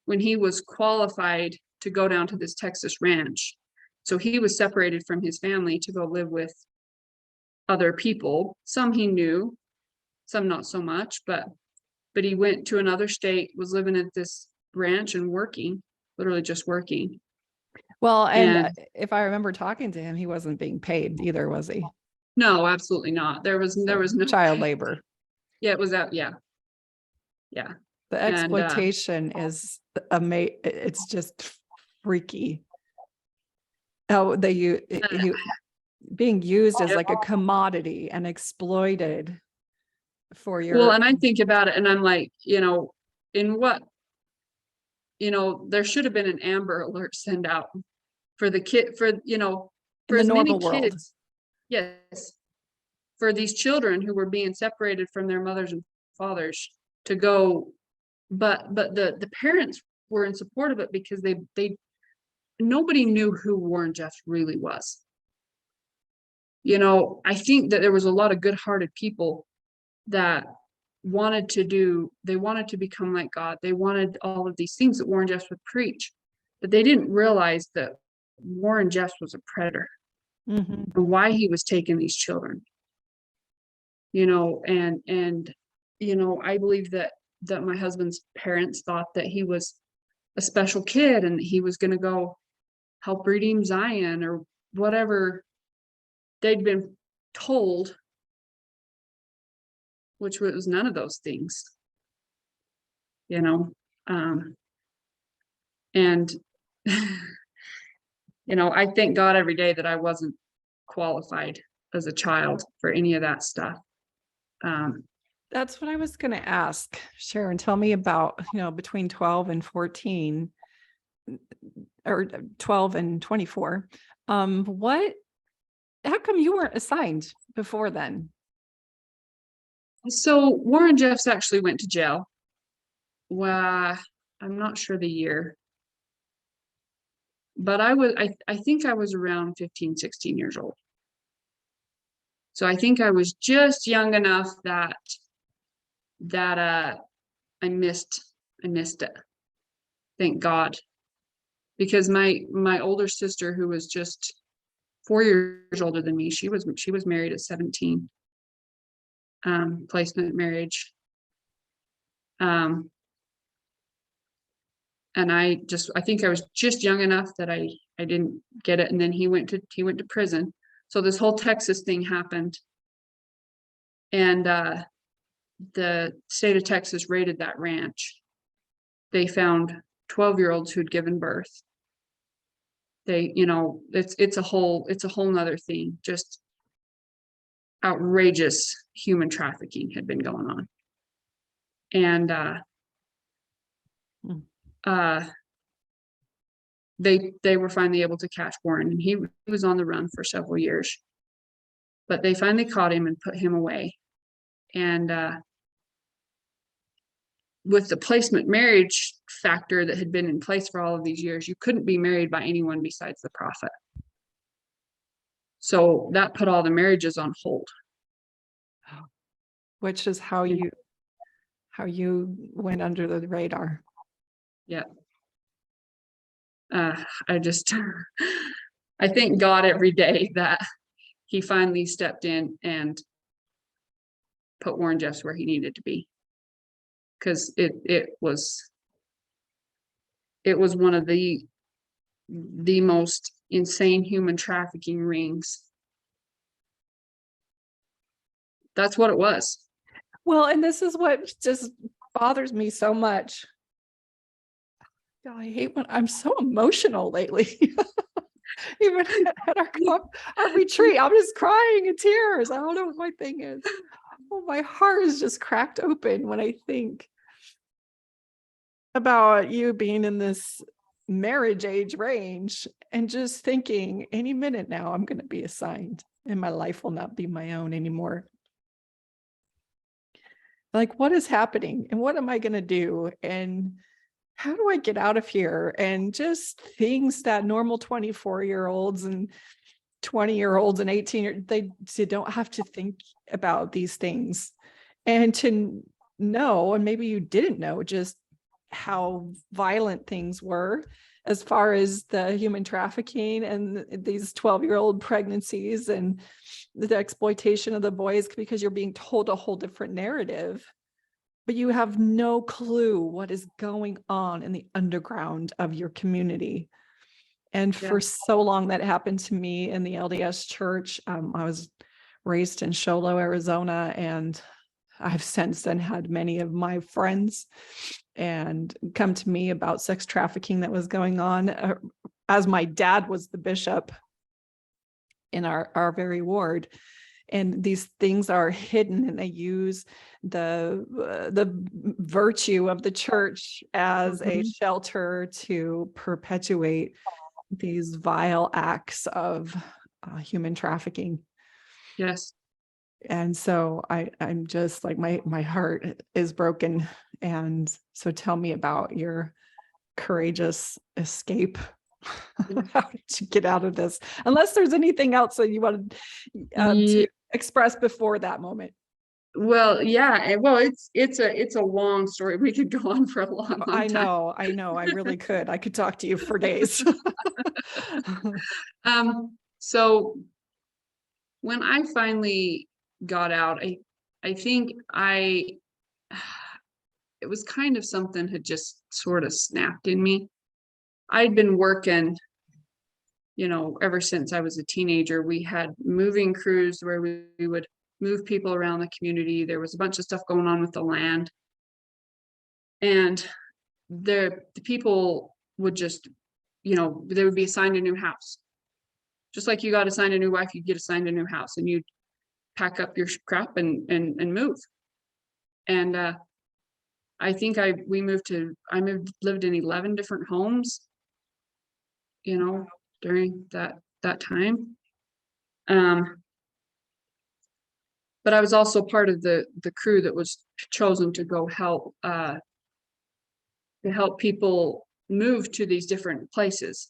when he was qualified to go down to this Texas ranch. So he was separated from his family to go live with other people. Some he knew, some not so much, but he went to another state, was living at this ranch and working, literally just working. Well, and if I remember talking to him, he wasn't being paid either, was he? No, absolutely not. There was no child labor. Yeah, it was that. Yeah. Yeah. The exploitation is amazing. It's just freaky. How being used as like a commodity and exploited for your. Well, and I think about it and I'm like, you know, in what, you know, there should have been an Amber Alert sent out for the kid, for, you know, for as many kids. Yes. For these children who were being separated from their mothers and fathers to go, but the parents were in support of it because they nobody knew who Warren Jeffs really was. You know, I think that there was a lot of good-hearted people that wanted to become like God. They wanted all of these things that Warren Jeffs would preach, but they didn't realize that Warren Jeffs was a predator and why he was taking these children. You know, and you know, I believe that my husband's parents thought that he was a special kid and he was going to go help redeem Zion or whatever they'd been told, which was none of those things, you know. And you know, I thank God every day that I wasn't qualified as a child for any of that stuff. That's what I was going to ask. Sharon, tell me about, you know, between 12 and 14 or 12 and 24. How come you weren't assigned before then? So Warren Jeffs actually went to jail. Well, I'm not sure the year, but I think I was around 15, 16 years old. So I think I was just young enough that I missed it. Thank God. Because my older sister, who was just 4 years older than me, she was married at 17. Placement marriage. And I think I was just young enough that I didn't get it. And then he went to prison. So this whole Texas thing happened. And the state of Texas raided that ranch. They found 12-year-olds who'd given birth. They, you know, it's a whole nother thing. Just outrageous human trafficking had been going on. And they were finally able to catch Warren, and he was on the run for several years. But they finally caught him and put him away. And with the placement marriage factor that had been in place for all of these years, you couldn't be married by anyone besides the prophet. So that put all the marriages on hold. Which is how you went under the radar. Yeah. I thank God every day that he finally stepped in and put Warren Jeffs where he needed to be. Because it was one of the most insane human trafficking rings. That's what it was. Well, and this is what just bothers me so much. God, I hate when I'm so emotional lately. Even at our retreat, I'm just crying in tears. I don't know what my thing is. Oh, my heart is just cracked open when I think about you being in this marriage age range and just thinking any minute now I'm going to be assigned and my life will not be my own anymore. like, what is happening and what am I going to do? And how do I get out of here? And just things that normal 24-year-olds and 20-year-olds and 18 they don't have to think about these things. And to know, and maybe you didn't know, just how violent things were as far as the human trafficking and these 12-year-old pregnancies and the exploitation of the boys, because you're being told a whole different narrative, but you have no clue what is going on in the underground of your community. And for so long that happened to me in the LDS church. I was raised in Show Low, Arizona, and I've since then had many of my friends and come to me about sex trafficking that was going on, as my dad was the bishop in our very ward. And these things are hidden, and they use the virtue of the church as a shelter to perpetuate these vile acts of human trafficking. Yes. And so I'm just like, my heart is broken. And so tell me about your courageous escape. How did you get out of this? Unless there's anything else that you wanted to express before that moment. Well, yeah. Well, it's a long story. We could go on for a long time. I know. I really could. I could talk to you for days. So when I finally got out, I think it was kind of something had just sort of snapped in me. I'd been working, ever since I was a teenager. We had moving crews where we would move people around the community. There was a bunch of stuff going on with the land. And the people would just, they would be assigned a new house. Just like you got assigned a new wife, you'd get assigned a new house, and you'd pack up your crap and move. And I think lived in 11 different homes, during that time. But I was also part of the crew that was chosen to go help people move to these different places.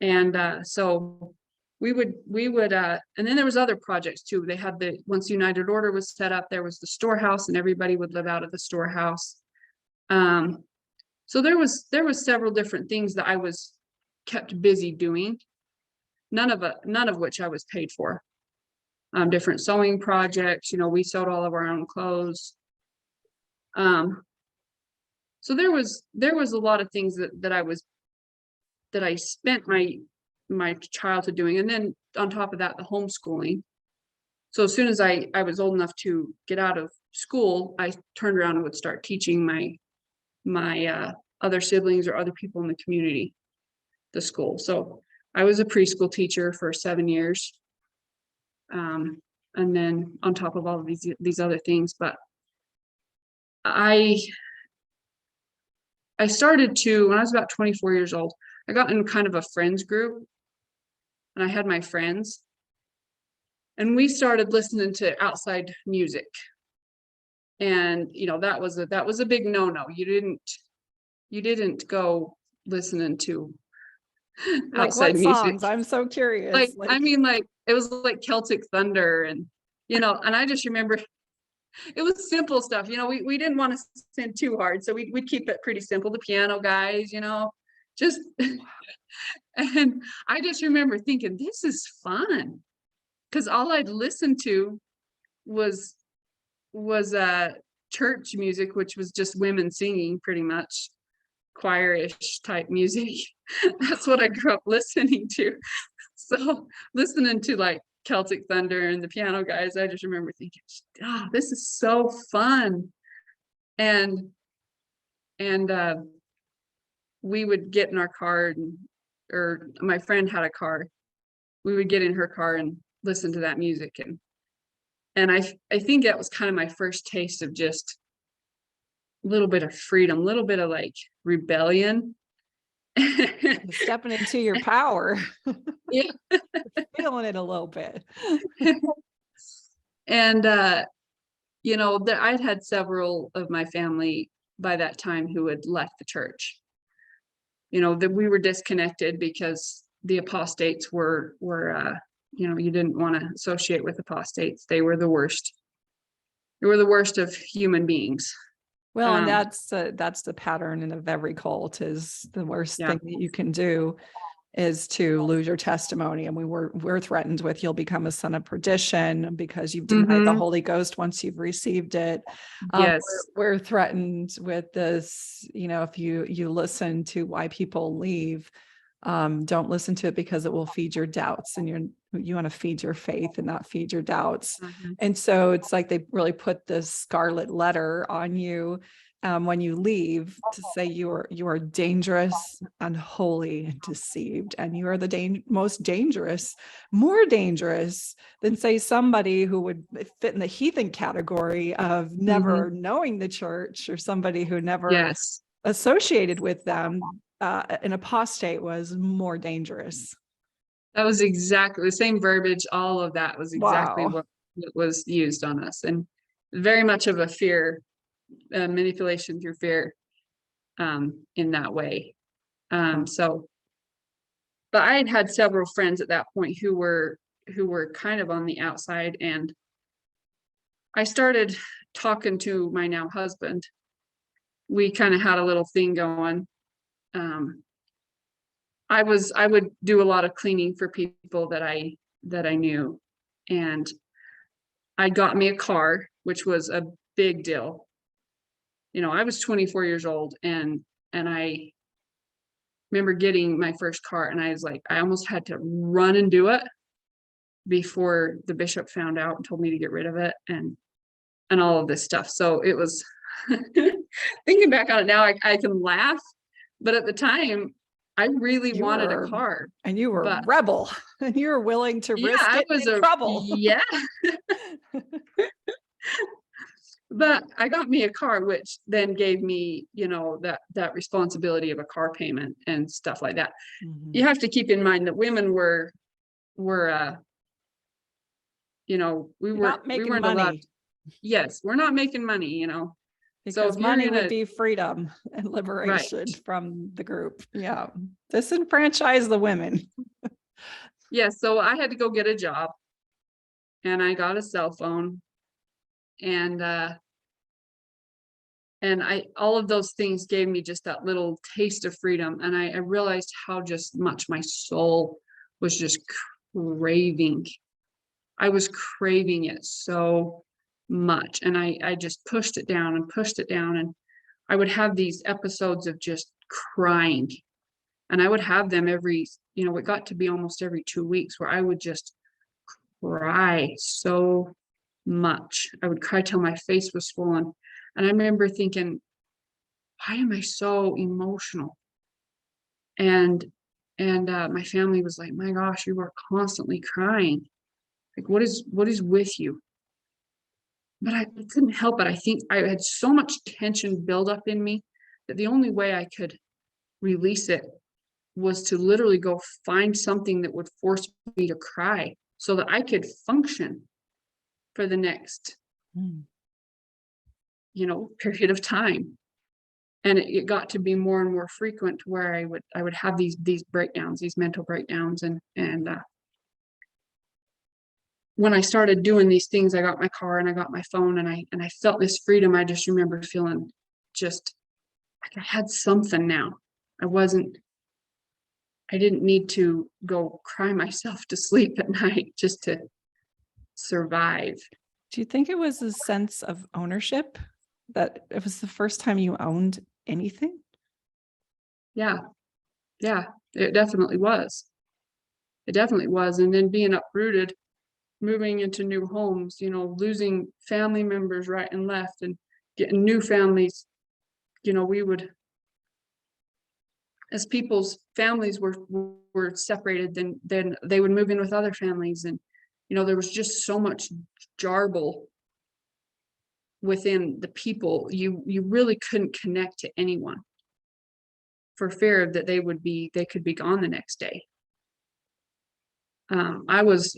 And so we would and then there was other projects too. They had once United Order was set up, there was the storehouse, and everybody would live out of the storehouse. So there was several different things that I was kept busy doing, none of which I was paid for. Different sewing projects, we sewed all of our own clothes. So there was a lot of things that I spent my childhood doing. And then on top of that, the homeschooling. So as soon as I was old enough to get out of school, I turned around and would start teaching my other siblings or other people in the community the school. So I was a preschool teacher for 7 years. And then on top of all of these other things, but I started to, when I was about 24 years old, I got in kind of a friends group, and I had my friends, and we started listening to outside music. And that was a big no-no. You didn't go listening to outside music. Songs? I'm so curious. Like it was like Celtic Thunder, and and I just remember it was simple stuff. We didn't want to sing too hard, so we'd keep it pretty simple. The Piano Guys, just and I just remember thinking, this is fun, because all I'd listened to was church music, which was just women singing, pretty much choir-ish type music. That's what I grew up listening to. So listening to like Celtic Thunder and the Piano Guys, I just remember thinking, this is so fun. And we would get in our car, or my friend had a car. We would get in her car and listen to that music. And I think that was kind of my first taste of just a little bit of freedom, a little bit of like rebellion. Stepping into your power. Yeah. Feeling it a little bit. And you know, that I'd had several of my family by that time who had left the church. You know, that we were disconnected because the apostates were you know, you didn't want to associate with apostates. They were the worst. They were the worst of human beings. Well, and that's the pattern of every cult. Is the worst Yeah. thing that you can do is to lose your testimony. And we're threatened with, you'll become a son of perdition because you've denied the Holy Ghost once you've received it. Yes. We're threatened with this, you know, if you listen to why people leave, don't listen to it because it will feed your doubts, and you want to feed your faith and not feed your doubts. And so it's like they really put this scarlet letter on you when you leave, to say you are dangerous, unholy, and deceived, and you are the most dangerous, more dangerous than, say, somebody who would fit in the heathen category of never knowing the church, or somebody who never associated with them. An apostate was more dangerous. That was exactly the same verbiage. All of that was exactly what was used on us, and very much of a fear, manipulation through fear, in that way. So, but I had several friends at that point who were kind of on the outside, and I started talking to my now husband. We kind of had a little thing going. I would do a lot of cleaning for people that I knew, and I got me a car, which was a big deal. You know, I was 24 years old, and I remember getting my first car, and I was like, I almost had to run and do it before the bishop found out and told me to get rid of it, and all of this stuff. So it was, thinking back on it now, I can laugh, but at the time, I really wanted a car. And you were a rebel, and you were willing to risk it in trouble. Yeah. But I got me a car, which then gave me, you know, that responsibility of a car payment and stuff like that. You have to keep in mind that women were you know, we weren't money. allowed. Yes, we're not making money, you know. Because money would be freedom and liberation from the group. Yeah. Disenfranchise the women. Yeah. So I had to go get a job, and I got a cell phone, and all of those things gave me just that little taste of freedom. And I realized how just much my soul was just craving. I was craving it so much. And I just pushed it down and pushed it down. And I would have these episodes of just crying. And I would have them every, you know, it got to be almost every 2 weeks, where I would just cry so much. I would cry till my face was swollen. And I remember thinking, why am I so emotional? And my family was like, my gosh, you are constantly crying. Like, what is with you? But I couldn't help it. I think I had so much tension build up in me that the only way I could release it was to literally go find something that would force me to cry, so that I could function for the next, you know, period of time. And it got to be more and more frequent, where I would have these breakdowns, these mental breakdowns. And when I started doing these things, I got my car and I got my phone, and I felt this freedom. I just remember feeling just like I had something now. I didn't need to go cry myself to sleep at night just to survive. Do you think it was a sense of ownership, that it was the first time you owned anything? Yeah, it definitely was. It definitely was. And then being uprooted, moving into new homes, you know, losing family members right and left, and getting new families. You know, we would, as people's families were separated, then they would move in with other families, and you know, there was just so much jarble within the people. You really couldn't connect to anyone, for fear that they could be gone the next day. I was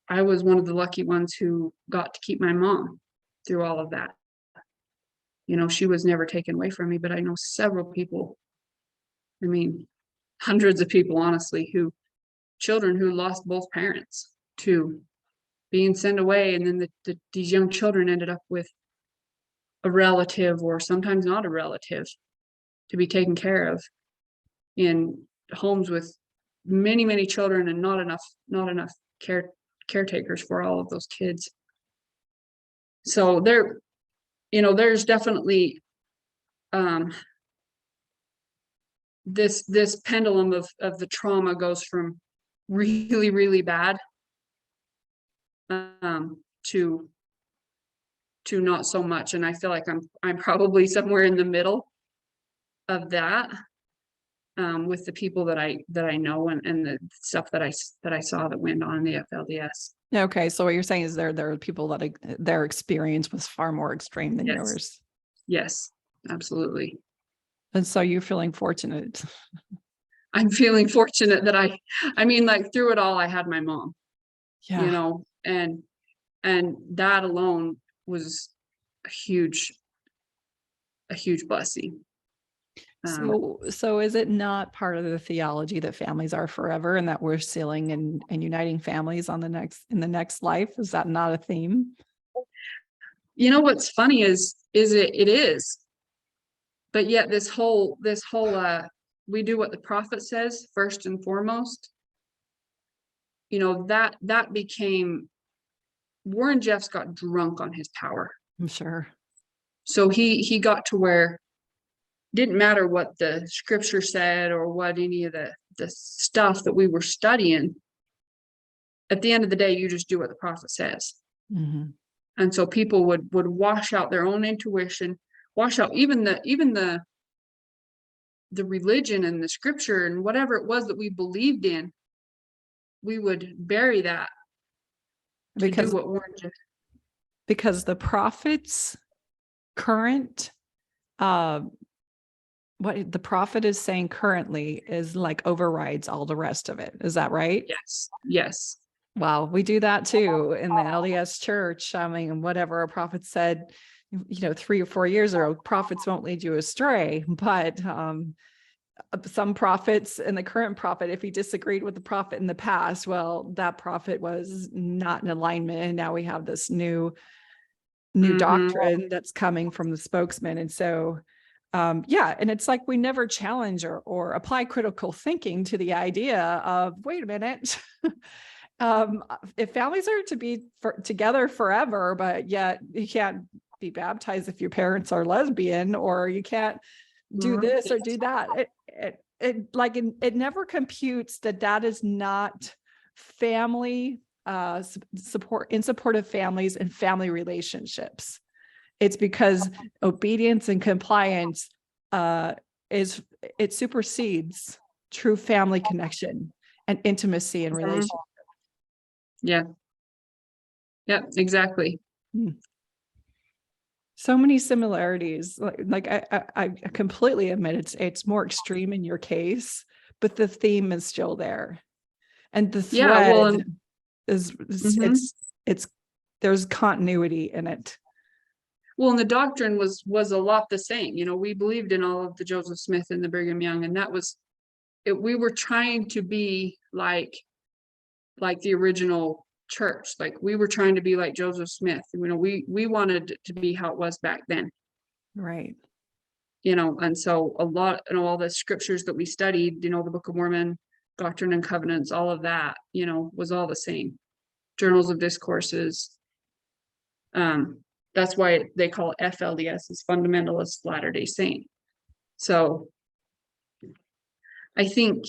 one of the lucky ones who got to keep my mom. through all of that. You know, she was never taken away from me, but I know several people, I mean, hundreds of people, honestly, children who lost both parents to being sent away. And then these young children ended up with a relative, or sometimes not a relative, to be taken care of in homes with many, many children, and not enough caretakers for all of those kids. So there's definitely this pendulum of the trauma goes from really, really bad to not so much. And I feel like I'm probably somewhere in the middle of that, with the people that I know, and the stuff that I saw that went on in the FLDS. Okay, so what you're saying is there are people that their experience was far more extreme than yours. Yes, absolutely. And so you're feeling fortunate. I'm feeling fortunate that I mean, like, through it all, I had my mom, Yeah. you know, and that alone was a huge blessing. So is it not part of the theology that families are forever, and that we're sealing and uniting families in the next life? Is that not a theme? You know, what's funny is it is, but yet this whole we do what the prophet says first and foremost. You know, that became, Warren Jeffs got drunk on his power. I'm sure. So he got to where didn't matter what the scripture said or what any of the stuff that we were studying. At the end of the day, you just do what the prophet says. Mm-hmm. And so people would wash out their own intuition, wash out even the religion and the scripture and whatever it was that we believed in. We would bury that because do what Warren Jeffs. Because the prophet's current what the prophet is saying currently is like overrides all the rest of it. Is that right? Yes. Wow, we do that too in the LDS church. I mean, whatever a prophet said, 3 or 4 years ago, prophets won't lead you astray. But some prophets and the current prophet, if he disagreed with the prophet in the past, well, that prophet was not in alignment. And now we have this new doctrine that's coming from the spokesman. And so and it's like we never challenge or apply critical thinking to the idea of, wait a minute, if families are to be together forever, but yet you can't be baptized if your parents are lesbian, or you can't do this or do that. It never computes that is not family support of families and family relationships. It's because obedience and compliance it supersedes true family connection and intimacy and relationship. Yeah, exactly. So many similarities. Like I completely admit it's more extreme in your case, but the theme is still there, and the thread is it's there's continuity in it. Well, and the doctrine was a lot the same. You know, we believed in all of the Joseph Smith and the Brigham Young, and that was it. We were trying to be like the original church. Like, we were trying to be like Joseph Smith. You know, we wanted it to be how it was back then. Right. You know, and so a lot, all the scriptures that we studied, the Book of Mormon, Doctrine and Covenants, all of that, was all the same. Journals of Discourses. That's why they call it FLDS, is Fundamentalist Latter-day Saint. So I think,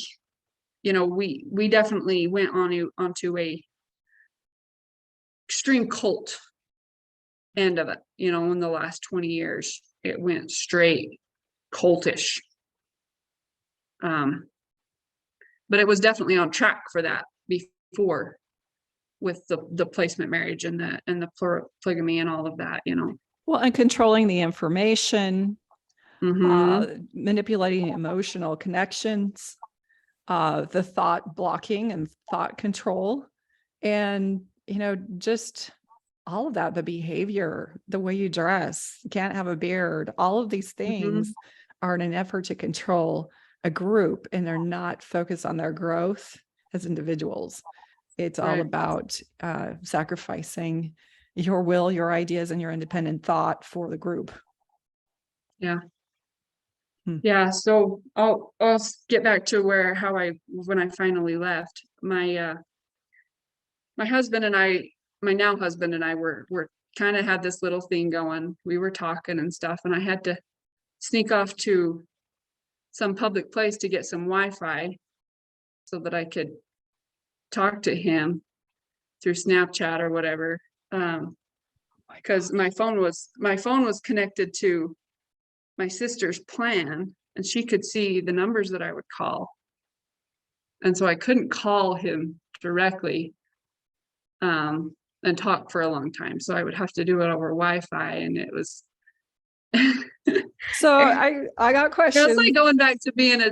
we definitely went onto a extreme cult end of it. In the last 20 years, it went straight cultish. But it was definitely on track for that before, with the placement marriage and the polygamy and all of that, Well, and controlling the information, manipulating emotional connections, the thought blocking and thought control, and just all of that, the behavior, the way you dress, you can't have a beard, all of these things are in an effort to control a group, and they're not focused on their growth as individuals. It's all Right. about sacrificing your will, your ideas, and your independent thought for the group. Yeah. Hmm. Yeah. So I'll get back to when I finally left. My husband and I, my now husband and I were kind of had this little thing going. We were talking and stuff, and I had to sneak off to some public place to get some Wi-Fi so that I could talk to him through Snapchat or whatever. Because my phone was connected to my sister's plan, and she could see the numbers that I would call. And so I couldn't call him directly and talk for a long time. So I would have to do it over Wi-Fi, and it was So I got it was questions. like going back to being a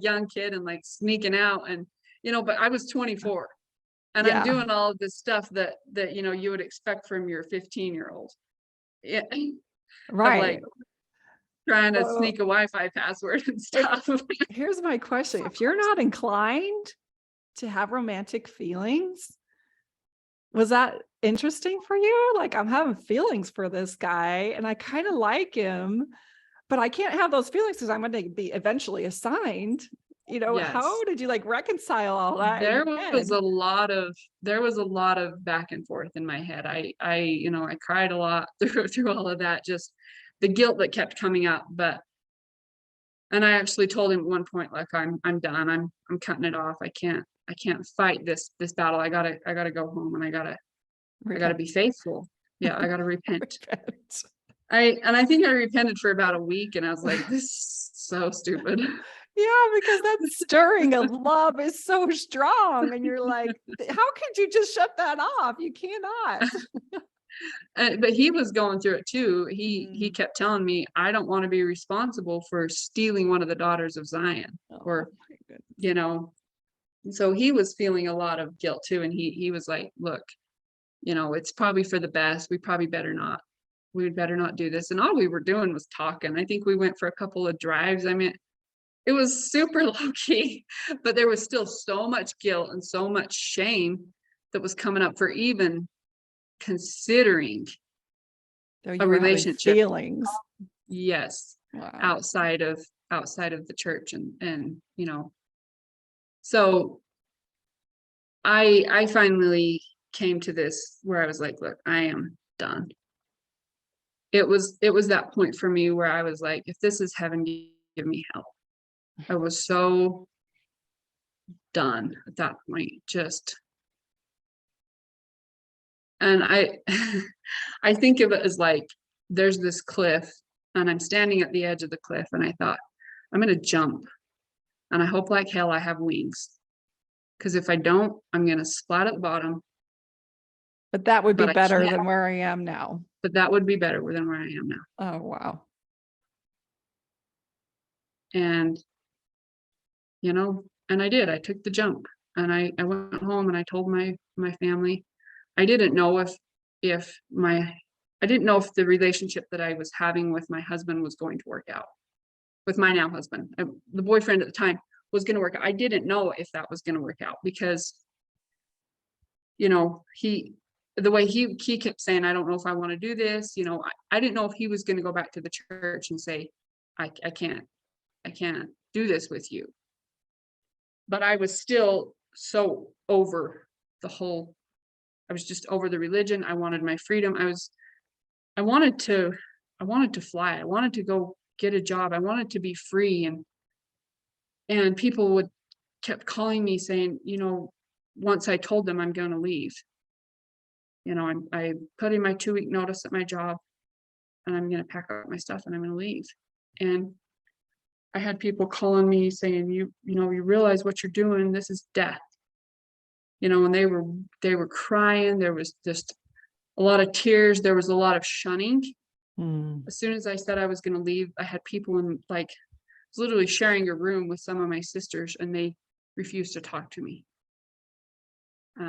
young kid and like sneaking out, and but I was 24 and I'm doing all of this stuff that you would expect from your 15-year-old. Yeah. Right. Of like trying to Well, sneak a Wi-Fi password and stuff. Here's my question. If you're not inclined to have romantic feelings, was that interesting for you? Like, I'm having feelings for this guy and I kind of like him, but I can't have those feelings because I'm going to be eventually assigned. Yes. How did you like reconcile all that? There was a lot of back and forth in my head. I cried a lot through all of that, just the guilt that kept coming up. And I actually told him at one point, like, I'm done. I'm cutting it off. I can't fight this battle. I gotta go home, and I gotta be faithful. Yeah, I gotta repent. I think I repented for about a week, and I was like, this is so stupid. Yeah, because that stirring of love is so strong. And you're like, how could you just shut that off? You cannot. But he was going through it too. He kept telling me, I don't want to be responsible for stealing one of the daughters of Zion, or so he was feeling a lot of guilt too. And he was like, look, it's probably for the best. We better not do this. And all we were doing was talking. I think we went for a couple of drives. I mean, it was super low key, but there was still so much guilt and so much shame that was coming up for even considering a relationship. Feelings. Yes. Wow. outside of the church, and so I finally came to this where I was like, look, I am done. It was that point for me where I was like, if this is heaven, give me hell. I was so done at that point, and I think of it as like, there's this cliff and I'm standing at the edge of the cliff, and I thought, I'm going to jump, and I hope like hell I have wings, because if I don't, I'm going to splat at the bottom. But that would be better than where I am now. But that would be better than where I am now. Oh, wow. And and I did. I took the jump, and I went home, and I told my family. I didn't know if the relationship that I was having with my husband was going to work out. With my now husband, the boyfriend at the time, was going to work out. I didn't know if that was going to work out, because the way he kept saying, I don't know if I want to do this. I didn't know if he was going to go back to the church and say, I can't do this with you. But I was still so over I was just over the religion. I wanted my freedom. I wanted to fly. I wanted to go get a job. I wanted to be free. And people kept calling me saying, once I told them I'm going to leave, I put in my 2-week notice at my job, and I'm going to pack up my stuff and I'm going to leave. And I had people calling me saying, you realize what you're doing, this is death. And they were crying. There was just a lot of tears. There was a lot of shunning. As soon as I said I was going to leave, I had people literally sharing a room with some of my sisters, and they refused to talk to me,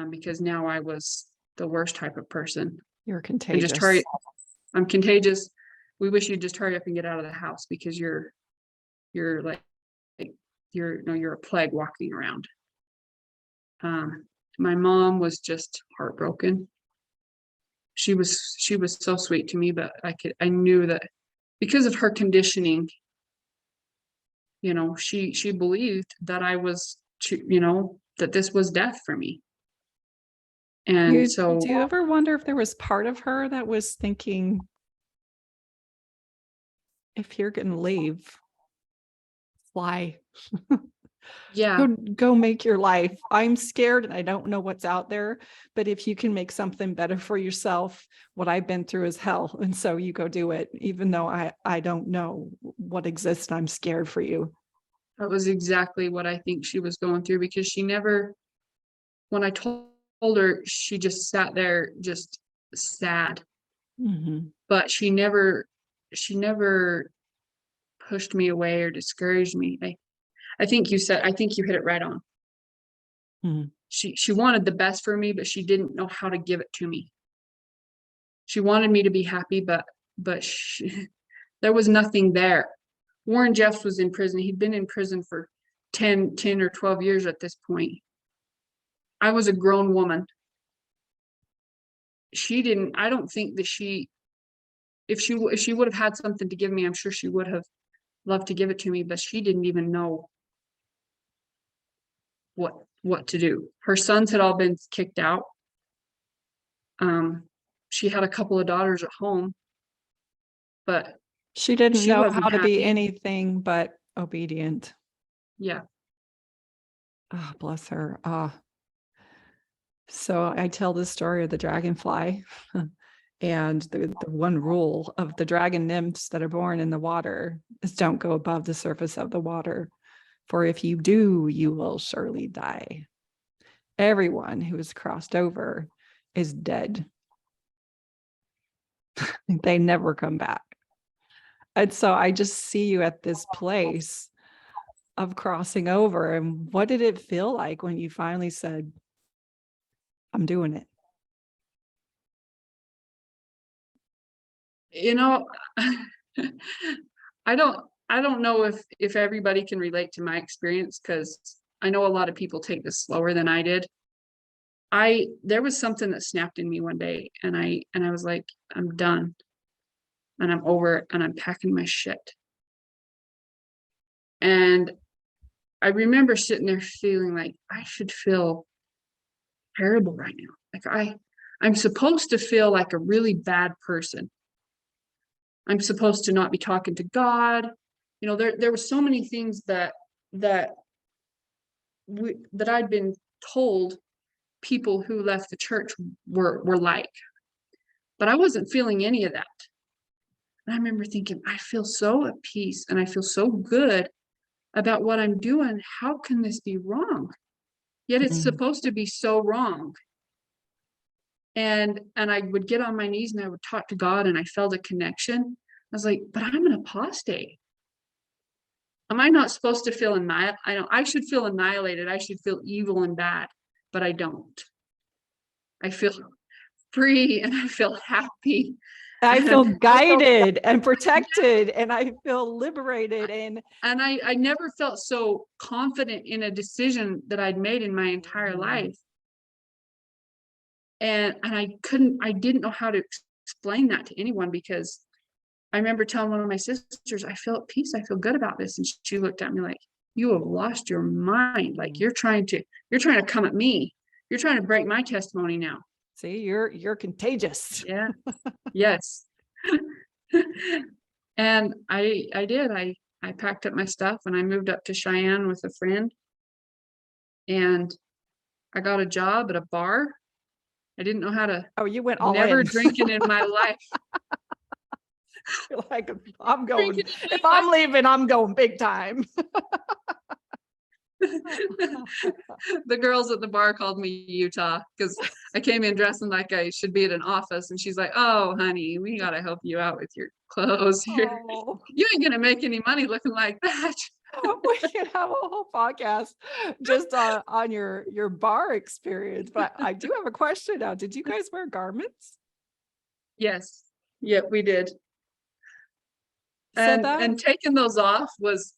because now I was the worst type of person. You're And just contagious. hurry. I'm contagious. We wish you'd just hurry up and get out of the house because you're like you're a plague walking around. My mom was just heartbroken. She was so sweet to me, but I knew that because of her conditioning, you know, she believed that I was, you know, that this was death for me. And so Do you ever wonder if there was part of her that was thinking, if you're going to leave, fly, yeah, go make your life. I'm scared and I don't know what's out there, but if you can make something better for yourself, what I've been through is hell. And so you go do it, even though I don't know what exists. I'm scared for you. that was exactly what I think she was going through, because she never, when I told her, she just sat there just sad. Mm-hmm. But she never pushed me away or discouraged me. I think you hit it right on. Mm-hmm. She wanted the best for me, but she didn't know how to give it to me. She wanted me to be happy, but there was nothing there. Warren Jeffs was in prison. He'd been in prison for 10 or 12 years at this point. I was a grown woman. I don't think that if she would have had something to give me, I'm sure she would have loved to give it to me, but she didn't even know what to do. Her sons had all been kicked out. She had a couple of daughters at home, but She didn't she know wasn't how to be happy. anything but obedient. Yeah. Oh, bless her. So I tell the story of the dragonfly and the one rule of the dragon nymphs that are born in the water is don't go above the surface of the water. For if you do, you will surely die. Everyone who is crossed over is dead. They never come back. And so I just see you at this place of crossing over. And what did it feel like when you finally said, I'm doing it? You know, I don't know if everybody can relate to my experience, because I know a lot of people take this slower than I did. There was something that snapped in me one day, and I was like, I'm done. And I'm over it, and I'm packing my shit. And I remember sitting there feeling like I should feel terrible right now. Like I'm supposed to feel like a really bad person. I'm supposed to not be talking to God. You know, there were so many things that I'd been told people who left the church were like, but I wasn't feeling any of that. And I remember thinking, I feel so at peace and I feel so good about what I'm doing. How can this be wrong? Yet it's supposed to be so wrong. And I would get on my knees and I would talk to God, and I felt a connection. I was like, but I'm an apostate. Am I not supposed to feel annihilated? I should feel annihilated. I should feel evil and bad, but I don't. I feel free and I feel happy. I feel guided and protected, and I feel liberated. And I never felt so confident in a decision that I'd made in my entire life. And I didn't know how to explain that to anyone, because I remember telling one of my sisters, I feel at peace. I feel good about this. And she looked at me like, you have lost your mind. Like you're trying to come at me. You're trying to break my testimony now. See, you're contagious. Yeah. Yes. And I did. I packed up my stuff and I moved up to Cheyenne with a friend, and I got a job at a bar. I didn't know how to. Oh, you went all never in. drinking in my life. You're like, I'm going. If I'm leaving, I'm going big time. The girls at the bar called me Utah because I came in dressing like I should be at an office, and she's like, oh honey, we gotta help you out with your clothes here. Oh. You ain't gonna make any money looking like that. We can have a whole podcast just on your bar experience. But I do have a question now. Did you guys wear garments? Yes. Yep, we did. So And taking those off was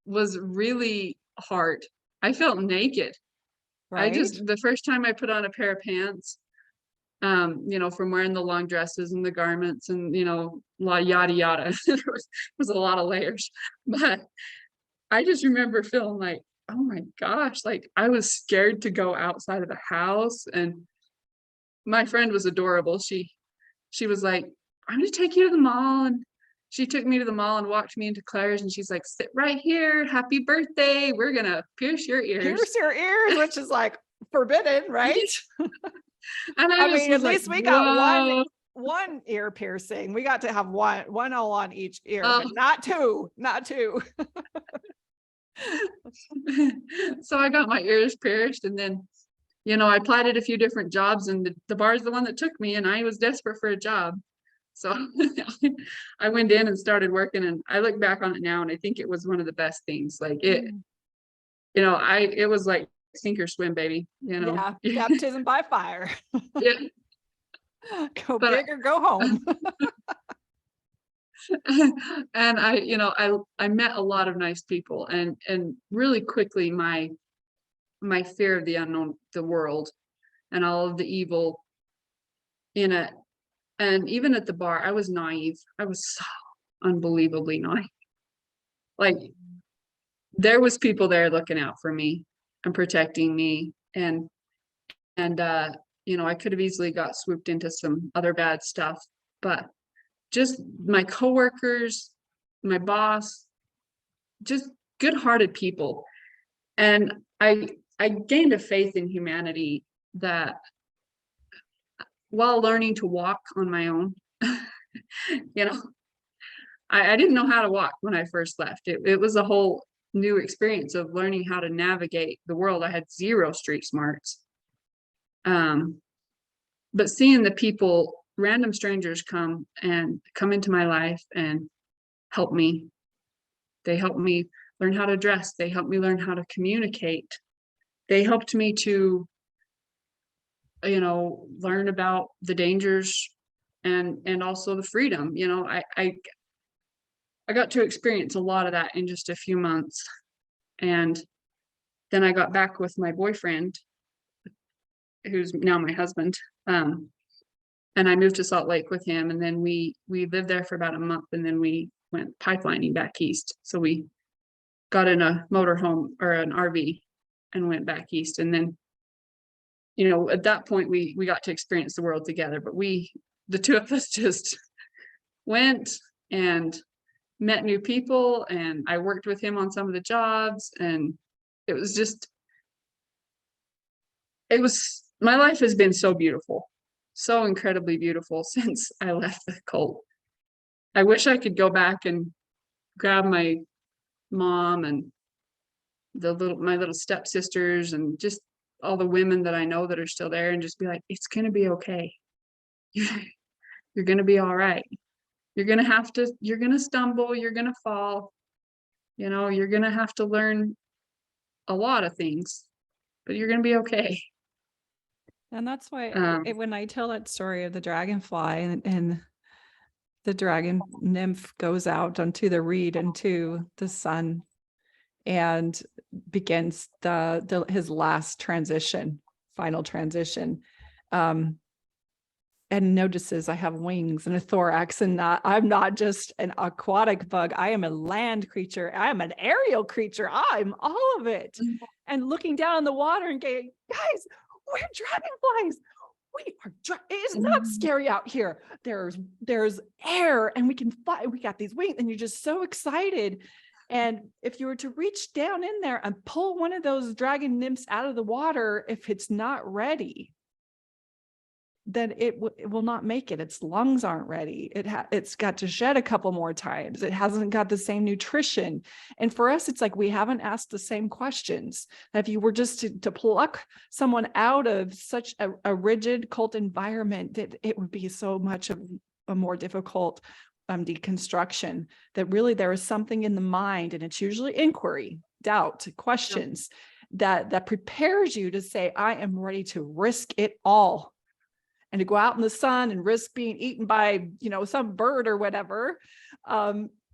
really hard. I felt naked. right? The first time I put on a pair of pants, from wearing the long dresses and the garments and, yada, yada. There was a lot of layers, but I just remember feeling like, oh my gosh, like I was scared to go outside of the house. And my friend was adorable. She was like, I'm going to take you to the mall. And she took me to the mall and walked me into Claire's. And she's like, sit right here. Happy birthday. We're going to pierce your ears. Pierce your ears, which is like forbidden, right? And I mean, at like, least we got one ear piercing. We got to have one all on each ear, but not two. So I got my ears pierced, and then, I applied at a few different jobs, and the bar is the one that took me, and I was desperate for a job. So I went in and started working, and I look back on it now, and I think it was one of the best things. Like it, it was like sink or swim, baby. Yeah, baptism by fire. Yeah. Go big or go home. And I met a lot of nice people, and really quickly my fear of the unknown, the world, and all of the evil in it. And even at the bar, I was naive. I was so unbelievably naive. Like there was people there looking out for me and protecting me, and I could have easily got swooped into some other bad stuff, but just my coworkers, my boss, just good-hearted people. And I gained a faith in humanity that, while learning to walk on my own, I didn't know how to walk when I first left. It was a whole new experience of learning how to navigate the world. I had 0 street smarts. But seeing the people, random strangers come into my life and help me. They helped me learn how to dress. They helped me learn how to communicate. They helped me to, learn about the dangers and also the freedom. I got to experience a lot of that in just a few months. And then I got back with my boyfriend, who's now my husband. And I moved to Salt Lake with him. And then we lived there for about a month, and then we went pipelining back east. So we got in a motorhome or an RV and went back east. And then, at that point we got to experience the world together, but the two of us just went and met new people, and I worked with him on some of the jobs, and my life has been so beautiful, so incredibly beautiful since I left the cult. I wish I could go back and grab my mom and my little stepsisters and just all the women that I know that are still there, and just be like, it's going to be okay. You're going to be all right. You're going to stumble, you're going to fall, you're going to have to learn a lot of things, but you're going to be okay. And that's why when I tell that story of the dragonfly and the dragon nymph goes out onto the reed into the sun and begins his last final transition, and notices I have wings and a thorax, and I'm not just an aquatic bug. I am a land creature. I am an aerial creature. I'm all of it. Mm-hmm. And looking down in the water and going, guys, we're dragonflies. We are. It's not scary out here. There's air, and we can fly. We got these wings, and you're just so excited. And if you were to reach down in there and pull one of those dragon nymphs out of the water, if it's not ready, then it will not make it. Its lungs aren't ready. It's got to shed a couple more times. It hasn't got the same nutrition. And for us, it's like we haven't asked the same questions. If you were just to pluck someone out of such a rigid cult environment, that it would be so much of a more difficult deconstruction, that really there is something in the mind, and it's usually inquiry, doubt, questions that prepares you to say, I am ready to risk it all, and to go out in the sun and risk being eaten by, some bird or whatever.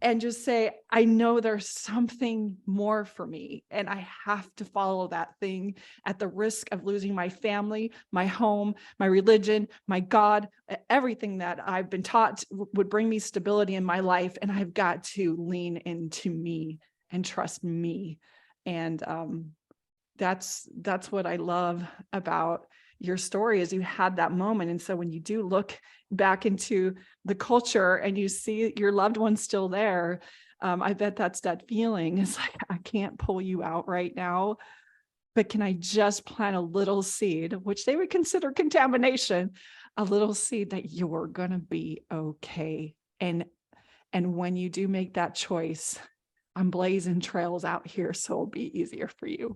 And just say, I know there's something more for me, and I have to follow that thing at the risk of losing my family, my home, my religion, my God, everything that I've been taught would bring me stability in my life. And I've got to lean into me and trust me. And that's what I love about your story, is you had that moment. And so when you do look back into the culture and you see your loved ones still there, I bet that's that feeling. It's like, I can't pull you out right now, but can I just plant a little seed, which they would consider contamination, a little seed that you're going to be okay. And when you do make that choice, I'm blazing trails out here, so it'll be easier for you.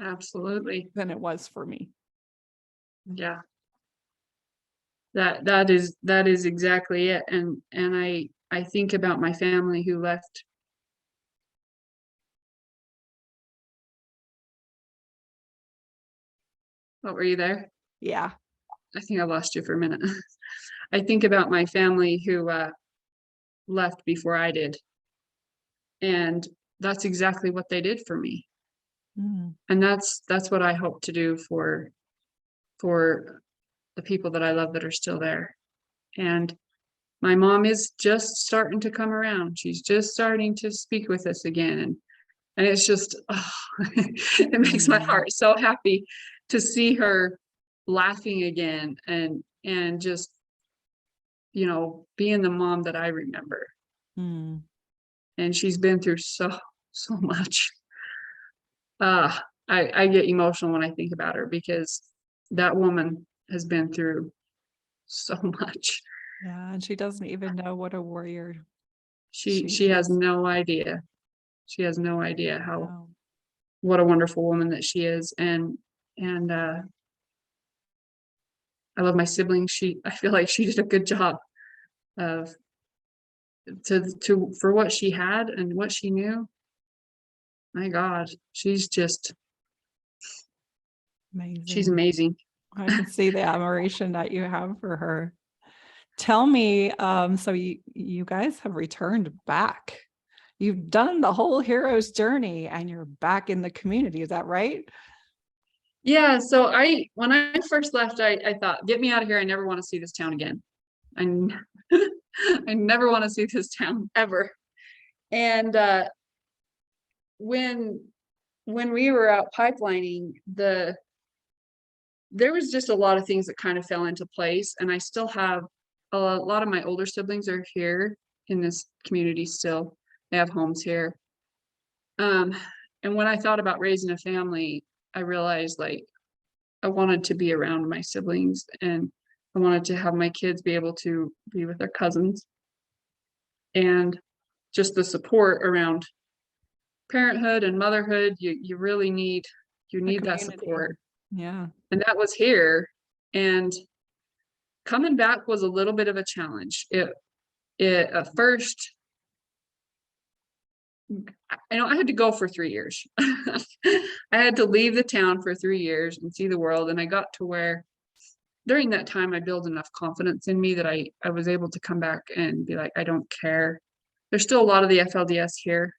Absolutely. Than it was for me. Yeah. That is exactly it. And I think about my family who left. What, were you there? Yeah. I think I lost you for a minute. I think about my family who left before I did. And that's exactly what they did for me. And that's what I hope to do for the people that I love that are still there. And my mom is just starting to come around. She's just starting to speak with us again. And it's just, it makes my heart so happy to see her laughing again and just, being the mom that I remember. And she's been through so much. I get emotional when I think about her, because that woman has been through so much. Yeah, and she doesn't even know what a warrior she has no idea. She has no idea what a wonderful woman that she is. And I love my siblings. I feel like she did a good job of for what she had and what she knew. My God, she's just amazing. She's amazing. I can see the admiration that you have for her. Tell me, so you guys have returned back. You've done the whole hero's journey and you're back in the community. Is that right? Yeah. So when I first left, I thought, get me out of here. I never want to see this town again. I never want to see this town ever. And when we were out pipelining, there was just a lot of things that kind of fell into place. And I still have a lot of my older siblings are here in this community still. They have homes here. And when I thought about raising a family, I realized, like, I wanted to be around my siblings, and I wanted to have my kids be able to be with their cousins, and just the support around parenthood and motherhood. You really need that support. Yeah. And that was here. And coming back was a little bit of a challenge. It at first, I had to go for 3 years. I had to leave the town for 3 years and see the world. And I got to where during that time, I built enough confidence in me that I was able to come back and be like, I don't care. There's still a lot of the FLDS here.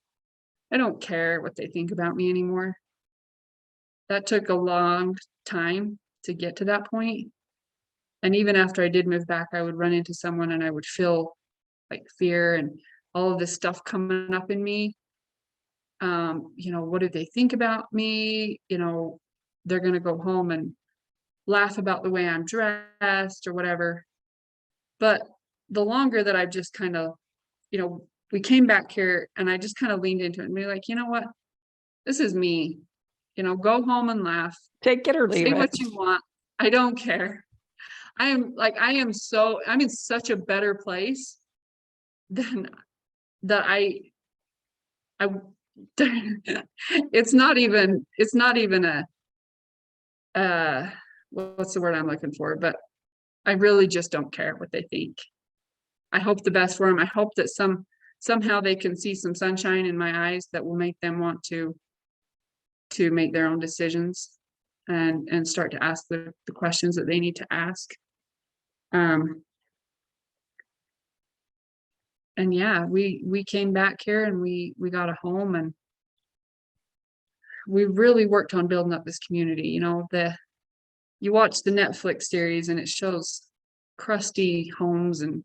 I don't care what they think about me anymore. That took a long time to get to that point. And even after I did move back, I would run into someone and I would feel like fear and all of this stuff coming up in me. What do they think about me? They're going to go home and laugh about the way I'm dressed or whatever. But the longer that I've just kind of, we came back here and I just kind of leaned into it and be like, you know what? This is me. Go home and laugh. Take it or leave it. Say what you want. I don't care. I'm in such a better place than that it's not even what's the word I'm looking for, but I really just don't care what they think. I hope the best for them. I hope that somehow they can see some sunshine in my eyes that will make them want to make their own decisions and start to ask the questions that they need to ask. And yeah, we came back here and we got a home, and we really worked on building up this community. You know, you watch the Netflix series and it shows crusty homes and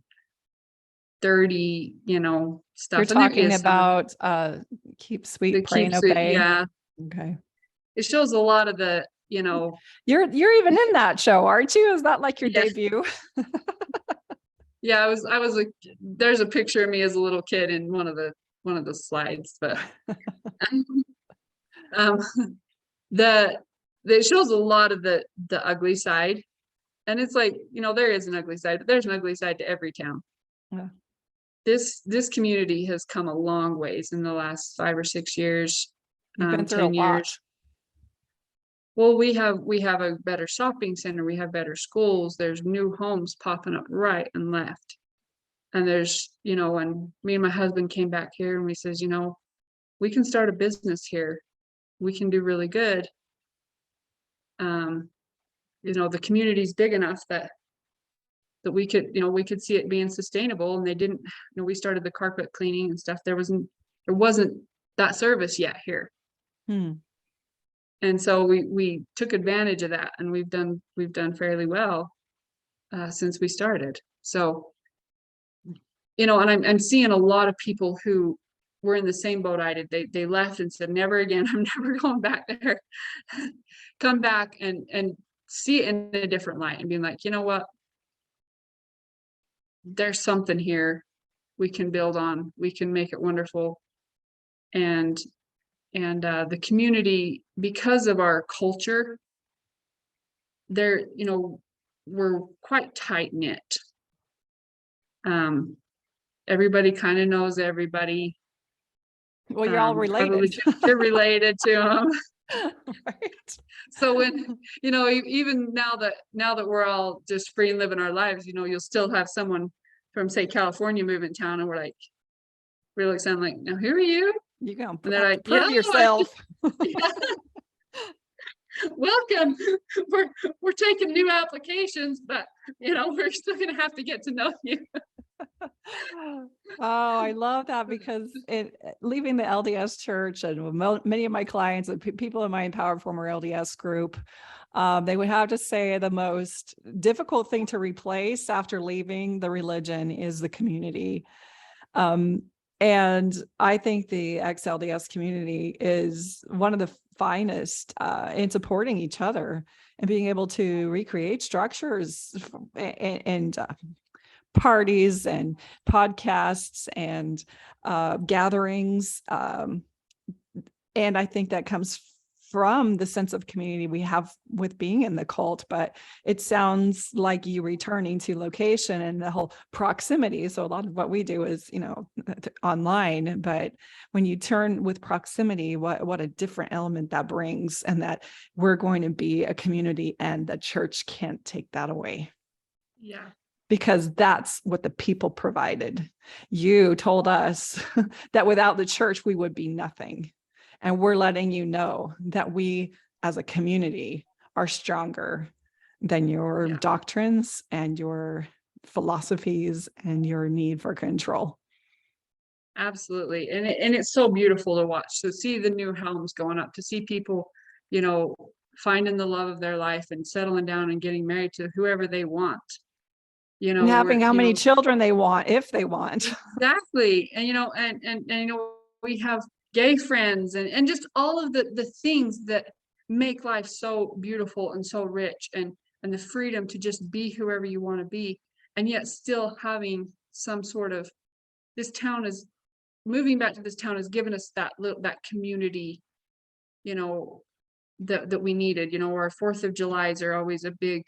dirty, you know, stuff. You're And there talking is some about keep the sweet, pray, and keeps it, obey. yeah. Okay. It shows a lot of the, you know, You're even in that show, aren't you? Is that like your yeah. debut? Yeah, I was like, there's a picture of me as a little kid in one of the slides, but um it shows a lot of the ugly side. And it's like, you know, there is an ugly side, but there's an ugly side to every town. Yeah. This community has come a long ways in the last 5 or 6 years, You've been through 10 a lot. years. Well, we have a better shopping center, we have better schools, there's new homes popping up right and left. And there's, you know, and me and my husband came back here and we says, you know, we can start a business here. We can do really good. You know, the community's big enough that we could see it being sustainable. And they didn't, you know, we started the carpet cleaning and stuff. There wasn't that service yet here. And so we took advantage of that, and we've done fairly well since we started. So, you know, and I'm seeing a lot of people who were in the same boat I did. They left and said, never again, I'm never going back there. Come back and see it in a different light and being like, you know what? There's something here we can build on. We can make it wonderful. And the community, because of our culture, there, you know, we're quite tight knit. Everybody kind of knows everybody. Well, you're all related. You're related to them. Right. So when, you know, even now that we're all just free and living our lives, you know, you'll still have someone from, say, California move in town, and we're like, really sound like, now who are you? You can And they're like, prove yourself. Yeah. Welcome. We're taking new applications, but you know, we're still gonna have to get to know you. Oh, I love that, because leaving the LDS church, and many of my clients and people in my Empowered Former LDS group, they would have to say the most difficult thing to replace after leaving the religion is the community. And I think the ex-LDS community is one of the finest in supporting each other and being able to recreate structures and parties and podcasts and gatherings. And I think that comes from the sense of community we have with being in the cult. But it sounds like you returning to location and the whole proximity. So a lot of what we do is, you know, online, but when you turn with proximity, what a different element that brings, and that we're going to be a community, and the church can't take that away. Yeah. Because that's what the people provided. You told us that without the church, we would be nothing. And we're letting you know that we as a community are stronger than your doctrines and your philosophies and your need for control. Absolutely. And it's so beautiful to watch, to see the new homes going up, to see people, you know, finding the love of their life and settling down and getting married to whoever they want. You know, and having how many children they want, if they want. Exactly. And, you know, and you know, we have gay friends and just all of the things that make life so beautiful and so rich, and the freedom to just be whoever you want to be, and yet still having some sort of, moving back to this town has given us that community, you know, that we needed. You know, our 4th of Julys are always a big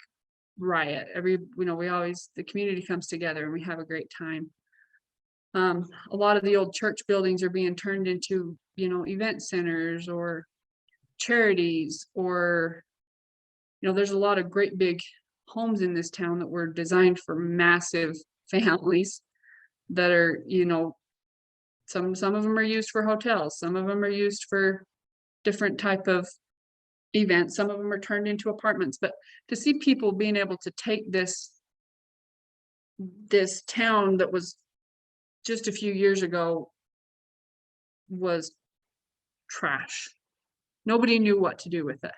riot. The community comes together and we have a great time. A lot of the old church buildings are being turned into, you know, event centers or charities, or, you know, there's a lot of great big homes in this town that were designed for massive families. that are, you know, some of them are used for hotels, some of them are used for different type of events, some of them are turned into apartments. But to see people being able to take this town that was just a few years ago was trash. Nobody knew what to do with it.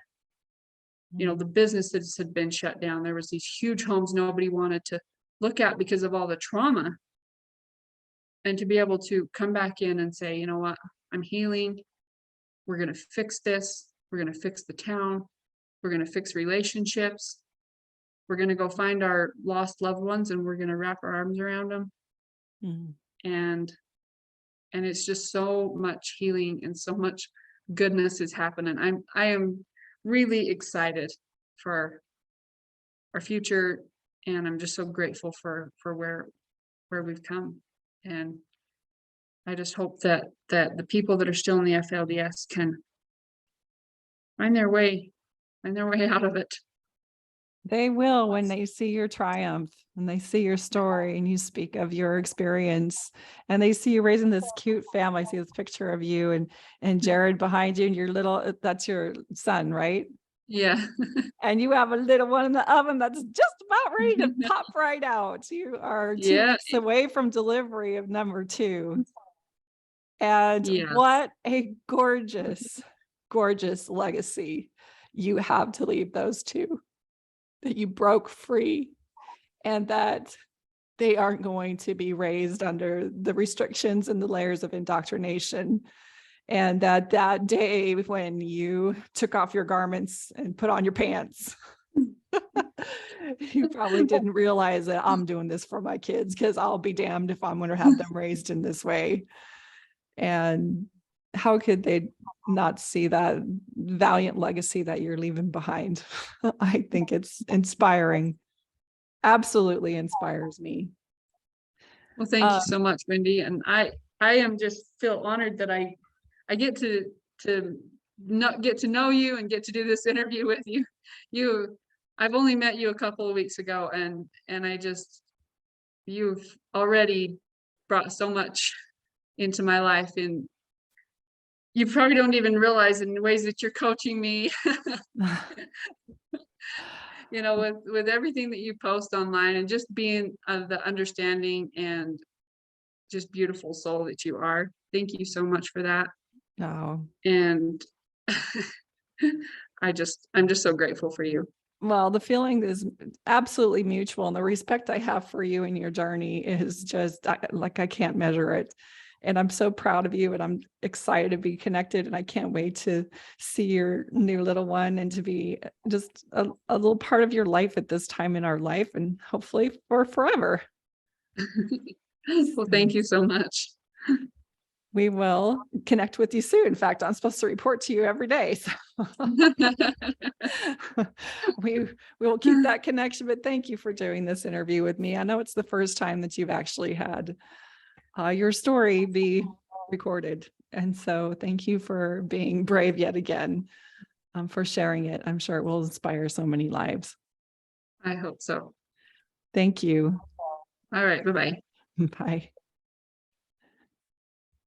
You know, the businesses had been shut down. There was these huge homes nobody wanted to look at because of all the trauma. And to be able to come back in and say, you know what, I'm healing. We're going to fix this. We're going to fix the town. We're going to fix relationships. We're going to go find our lost loved ones and we're going to wrap our arms around them. And it's just so much healing and so much goodness is happening. I am really excited for our future, and I'm just so grateful for where we've come. And I just hope that the people that are still in the FLDS can find their way out of it. They will when they see your triumph and they see your story and you speak of your experience and they see you raising this cute family. I see this picture of you and Jared behind you and your little, that's your son, right? Yeah. And you have a little one in the oven that's just about ready to pop right out. You are 2 weeks away from delivery of number 2. And what a gorgeous, gorgeous legacy you have to leave those 2. That you broke free and that they aren't going to be raised under the restrictions and the layers of indoctrination. And that day when you took off your garments and put on your pants, you probably didn't realize that I'm doing this for my kids because I'll be damned if I'm going to have them raised in this way. And how could they not see that valiant legacy that you're leaving behind? I think it's inspiring. Absolutely inspires me. Well, thank you so much, Wendi. And I am just feel honored that I get to not get to know you and get to do this interview with you. I've only met you a couple of weeks ago, and you've already brought so much into my life, and you probably don't even realize in the ways that you're coaching me. You know, with everything that you post online and just being the understanding and just beautiful soul that you are. Thank you so much for that. Oh. And I'm just so grateful for you. Well, the feeling is absolutely mutual, and the respect I have for you and your journey is just like I can't measure it. And I'm so proud of you, and I'm excited to be connected, and I can't wait to see your new little one and to be just a little part of your life at this time in our life, and hopefully for forever. Well, thank you so much. We will connect with you soon. In fact, I'm supposed to report to you every day. So we will keep that connection, but thank you for doing this interview with me. I know it's the first time that you've actually had your story be recorded. And so thank you for being brave yet again, for sharing it. I'm sure it will inspire so many lives. I hope so. Thank you. All right. Bye-bye. Bye.